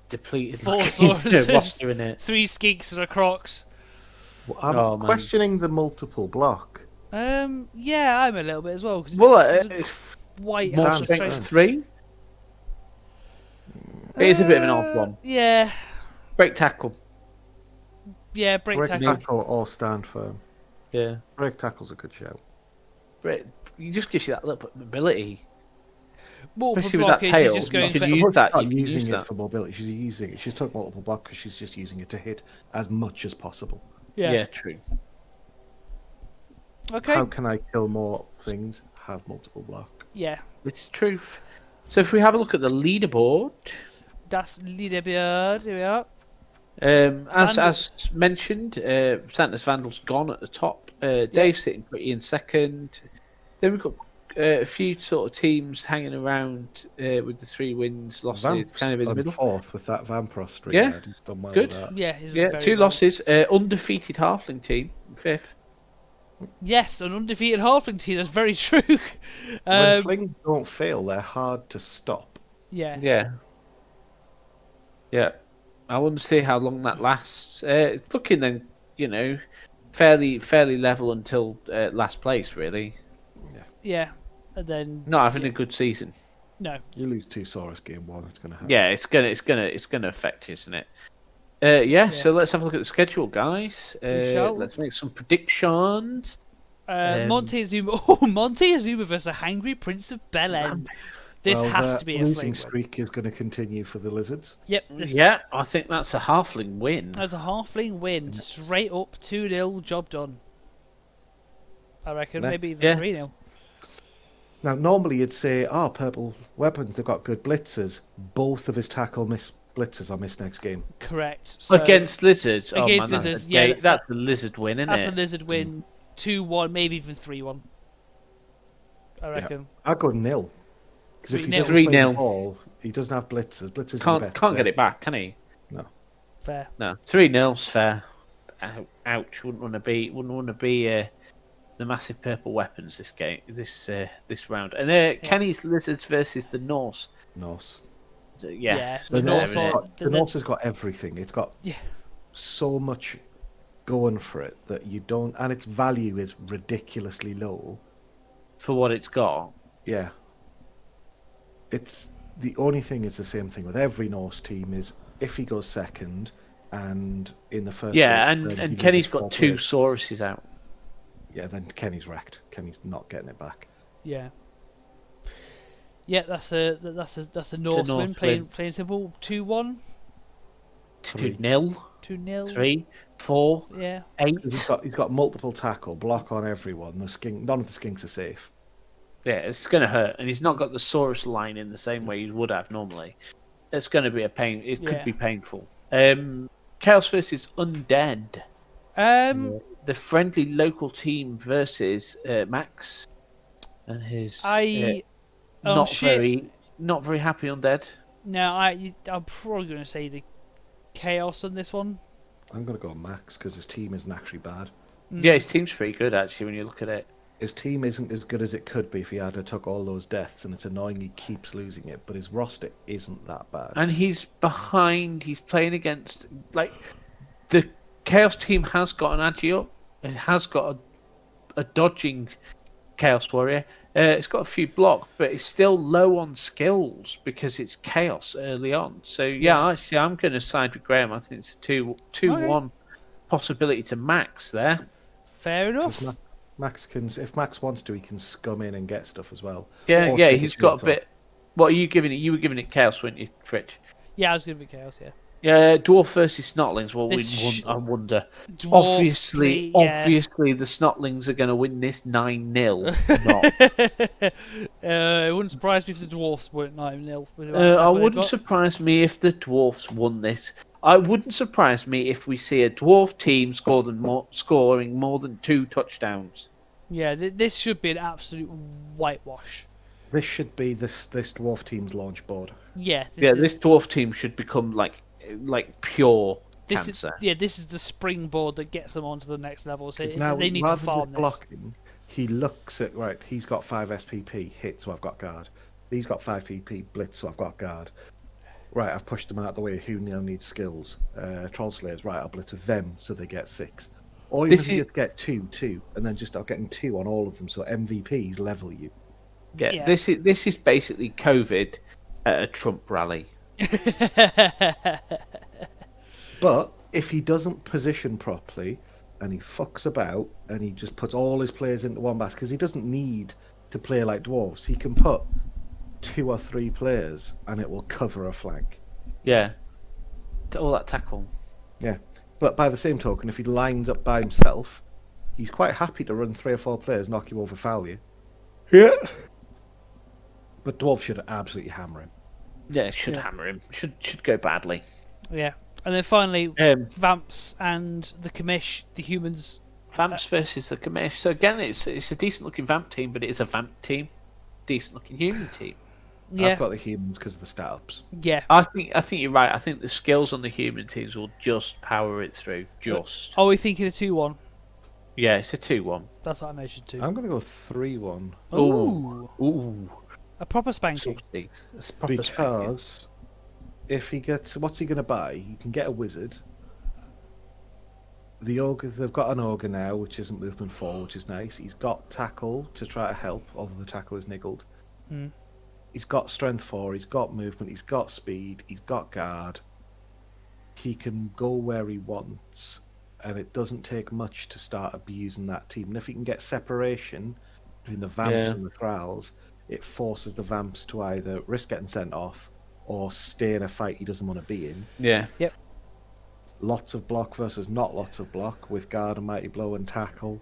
depleted 4 swords, roster in it. 3 skinks and a crocs. Well, I'm questioning the multiple block. Yeah, I'm a little bit as well. White more strength 3. It is a bit of an odd one. Yeah. Break tackle. Yeah, break tackle or stand firm. Yeah. Break tackle's a good shout. It just gives you that little bit of mobility. More especially with that tail. You could use that. She's not using it for mobility. She's took multiple block because she's just using it to hit as much as possible. Yeah, true. Okay. How can I kill more things? Have multiple block. Yeah. It's truth. So if we have a look at the leaderboard. Das Leaderboard, here we are. As mentioned, Santa's Vandal's gone at the top. Dave's sitting pretty in second. Then we've got a few sort of teams hanging around with the 3 wins, losses, Vamp's kind of in the middle. Fourth with that Vampros streak. Yeah, he's done well good. With that. Yeah, 2 losses. Undefeated Halfling team, 5th. Yes, an undefeated Halfling team. That's very true. When flings don't fail, they're hard to stop. Yeah. I want to see how long that lasts. It's looking then, fairly level until last place, really. Yeah, and then not having a good season. No. You lose 2 Saurus game 1. It's gonna happen. Yeah, it's gonna affect you, isn't it? So let's have a look at the schedule, guys. Let's make some predictions. Montezuma. Oh, Montezuma versus a hangry Prince of Belen. This has to be a losing streak is going to continue for the Lizards. Yep. I think that's a Halfling win. That's a Halfling win. Straight up 2-0, job done. I reckon maybe even 3-0. Now, normally you'd say, purple weapons, they've got good blitzers. Both of his tackle blitzers are missed next game. Correct. So, against Lizards? Lizards, that's the Lizard win, isn't it? That's the Lizard win. 2-1, maybe even 3-1. I reckon. I'd go 0. Because if he doesn't 3-0. Ball, he doesn't have blitzers. Can't get it back, can he? No. Fair. No. 3-0's fair. ouch! Wouldn't want to be the massive purple weapons this round. And Kenny's lizards versus the Norse. Norse. Yeah, The Norse the Norse has got everything. It's got so much going for it that you don't, and its value is ridiculously low for what it's got. Yeah. It's the only thing is the same thing with every Norse team is if he goes second and in the first and Kenny's got 2 Sauruses out. Yeah, then Kenny's wrecked. Kenny's not getting it back. Yeah. Yeah, that's a Norse win. Playing simple. 2-1. 2-0. 2-0. 3, 4. Yeah. 8. He's got multiple tackle, block on everyone. None of the skinks are safe. Yeah, it's going to hurt, and he's not got the Saurus line in the same way he would have normally. It's going to be a pain. It could be painful. Chaos versus Undead. The friendly local team versus Max and his not very happy Undead. No, I'm probably going to say the Chaos on this one. I'm going to go Max because his team isn't actually bad. Yeah, his team's pretty good actually when you look at it. His team isn't as good as it could be if he had took all those deaths, and it's annoying he keeps losing it, but his roster isn't that bad. And he's behind, he's playing against, like, the Chaos team has got an Agi up, it has got a dodging Chaos Warrior, it's got a few block, but it's still low on skills because it's Chaos early on. So, actually, I'm going to side with Graham. I think it's a 2-1 possibility to Max there. Fair enough. If Max wants to, he can scum in and get stuff as well. Yeah, he's got a bit. What are you giving it? You were giving it Chaos, weren't you, Fritch? Yeah, I was giving it Chaos. Yeah. Yeah, Dwarf versus Snotlings. Well, I wonder. Obviously, the Snotlings are going to win this 9-0. It wouldn't surprise me if the Dwarfs weren't 9-0. I wouldn't surprise me if the Dwarfs won this. I wouldn't surprise me if we see a Dwarf team scoring more than 2 touchdowns. Yeah, this should be an absolute whitewash. This should be this Dwarf team's launch board. Yeah. This Dwarf team should become like pure cancer. This is the springboard that gets them onto the next level. So now, they need to farm this. Blocking, he looks at he's got 5 SPP hit, so I've got guard. He's got 5 PP blitz, so I've got guard. Right, I've pushed them out of the way. Who now needs skills? Troll Slayers. Right, I'll blitz with them so they get 6. Or even if you just get 2, and then just start getting 2 on all of them, so MVPs level you. Yeah. This is basically COVID at a Trump rally. But if he doesn't position properly and he fucks about and he just puts all his players into one basket, because he doesn't need to play like Dwarves, he can put 2 or 3 players and it will cover a flank. Yeah, all that tackle. Yeah, but by the same token, if he lines up by himself, he's quite happy to run 3 or 4 players, knock you over, foul you. Yeah. But Dwarf should absolutely hammer him. Yeah, it should hammer him. Should go badly. Yeah, and then finally, Vamps and the Commish, the humans. Vamps versus the Commish. So again, it's a decent looking Vamp team, but it is a Vamp team, decent looking human team. Yeah. I've got the humans because of the stat ups. Yeah. I think you're right. I think the skills on the human teams will just power it through. Just. Are we thinking a 2-1? Yeah, it's a 2-1. That's what I measured to. I'm going to go 3-1. Ooh. A proper spanking. Because if he gets, what's he going to buy? He can get a wizard. The ogre, they've got an ogre now, which isn't movement 4, which is nice. He's got tackle to try to help, although the tackle is niggled. He's got strength 4, he's got movement, he's got speed, he's got guard. He can go where he wants, and it doesn't take much to start abusing that team. And if he can get separation between the Vamps and the Thralls, it forces the Vamps to either risk getting sent off or stay in a fight he doesn't want to be in. Yeah. Yep. Lots of block versus not lots of block with guard and mighty blow and tackle.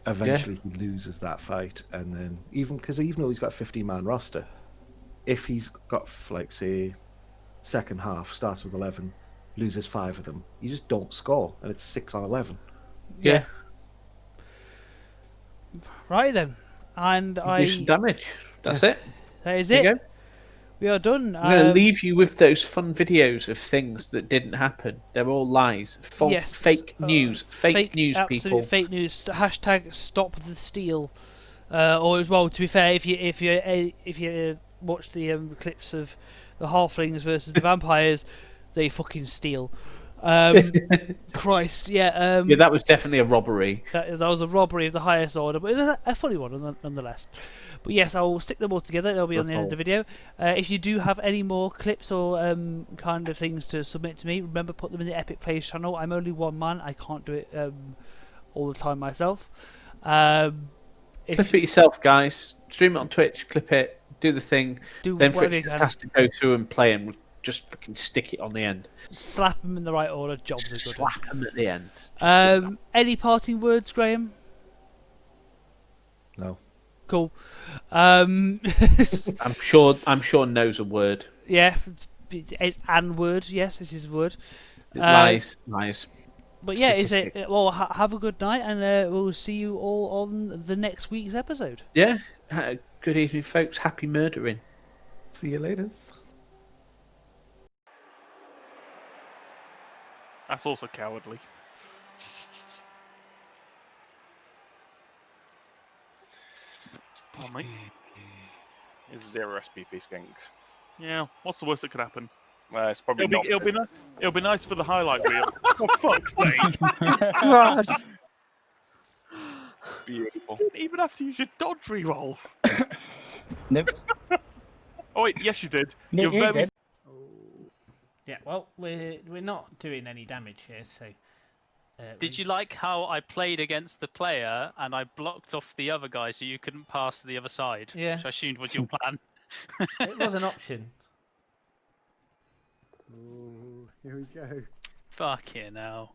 Eventually he loses that fight, and then even though he's got a 15-man roster, if he's got, like, say, second half starts with 11, loses 5 of them, you just don't score, and it's 6 on 11. Yeah. Right then, and do some damage. That's it. That is there it. You go. We are done. I'm going to leave you with those fun videos of things that didn't happen. They're all lies. Fake news. Fake news, absolute people. Fake news. Hashtag stop the steal. Or as well, to be fair, if you watch the clips of the halflings versus the vampires, they fucking steal. Christ, yeah. Yeah, that was definitely a robbery. That was a robbery of the highest order, but it's a funny one nonetheless. But yes, I will stick them all together. They'll be on the end of the video. If you do have any more clips or kind of things to submit to me, remember, put them in the Epic Plays channel. I'm only one man. I can't do it all the time myself. Clip it yourself, guys. Stream it on Twitch. Clip it. Do the thing. Then for it has to go through and play and just fucking stick it on the end. Slap them in the right order. Jobs are good. Slap them at the end. Any parting words, Graham? No. Cool. I'm sure knows a word. Yeah, it's an word. Yes, it is a word. Lies. But yeah, is it? Well, have a good night, and we'll see you all on the next week's episode. Yeah. Good evening, folks. Happy murdering. See you later. That's also cowardly. Oh, mate. It's 0 SPP skinks. Yeah, what's the worst that could happen? It's probably It'll be nice for the highlight reel. For fuck's sake. God. Beautiful. You didn't even have to use your dodge reroll. Nope. Oh wait, yes you did. No, You're you very did. Yeah, well, we're not doing any damage here, so... Did you like how I played against the player and I blocked off the other guy so you couldn't pass to the other side? Yeah. Which I assumed was your plan. It was an option. Ooh, here we go. Fuck you now.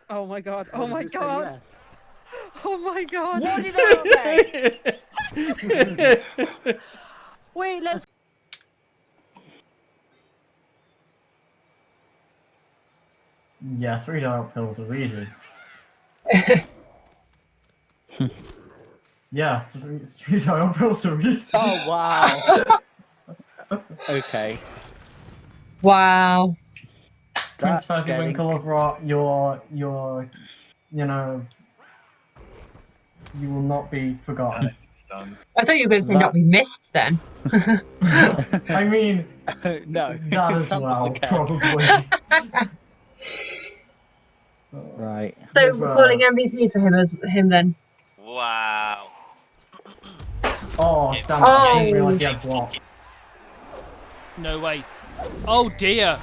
Oh my god. How Oh does my it say god. yes? Oh my god. What did I say? Wait, let's. Yeah, 3 dark pills are easy. Yeah, 3 dark pills are easy. Oh, wow. Okay. Wow. Prince Fezziwinkle of Rot, you know, you will not be forgotten. I thought you were going to say not be missed then. I mean, No. that as well, probably. Right. So we're calling MVP for him then. Wow. Oh, damn it, Oh. I didn't realise he had block. No way. Oh dear.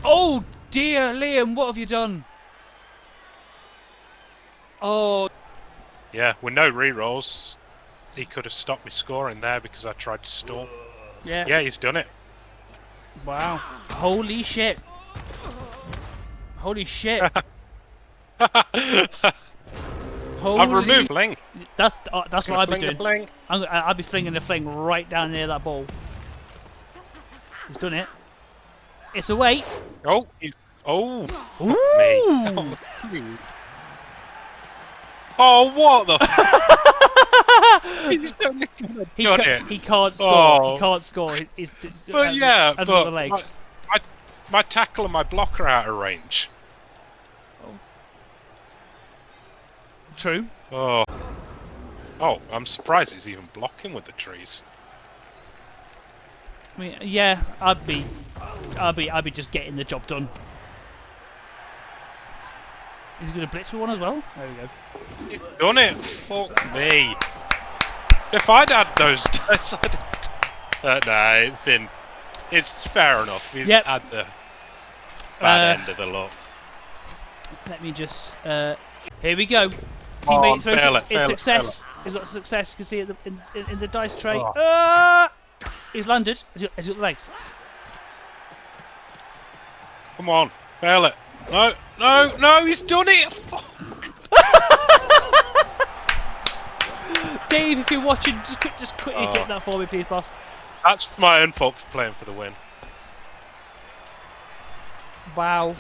Oh dear, Liam, what have you done? Oh. Yeah, with no rerolls, he could have stopped me scoring there because I tried to stall. Yeah. Yeah, he's done it. Wow. Holy shit. Holy shit. I've removed fling. That's what I'd be doing. Fling. I'd be flinging the fling right down near that ball. He's done it. It's away. Oh, oh, fuck me. Oh, what the f***? He's done it. He can't score. Oh. He can't score. He's, But yeah, but but the legs. my tackle and my block are out of range. True. Oh, I'm surprised he's even blocking with the trees. I mean, yeah, I'd be just getting the job done. Is he going to blitz with one as well? There we go. He's done it. Fuck me. If I'd had those dice, it's fair enough. He's had the bad end of the lot. Let me just. Here we go. Teammate throws fail it, success. He's got success. You can see it in the dice tray. Oh. He's landed. Has he got the legs? Come on, fail it. No, he's done it. Dave, if you're watching, just quickly clip that for me, please, boss. That's my own fault for playing for the win. Wow.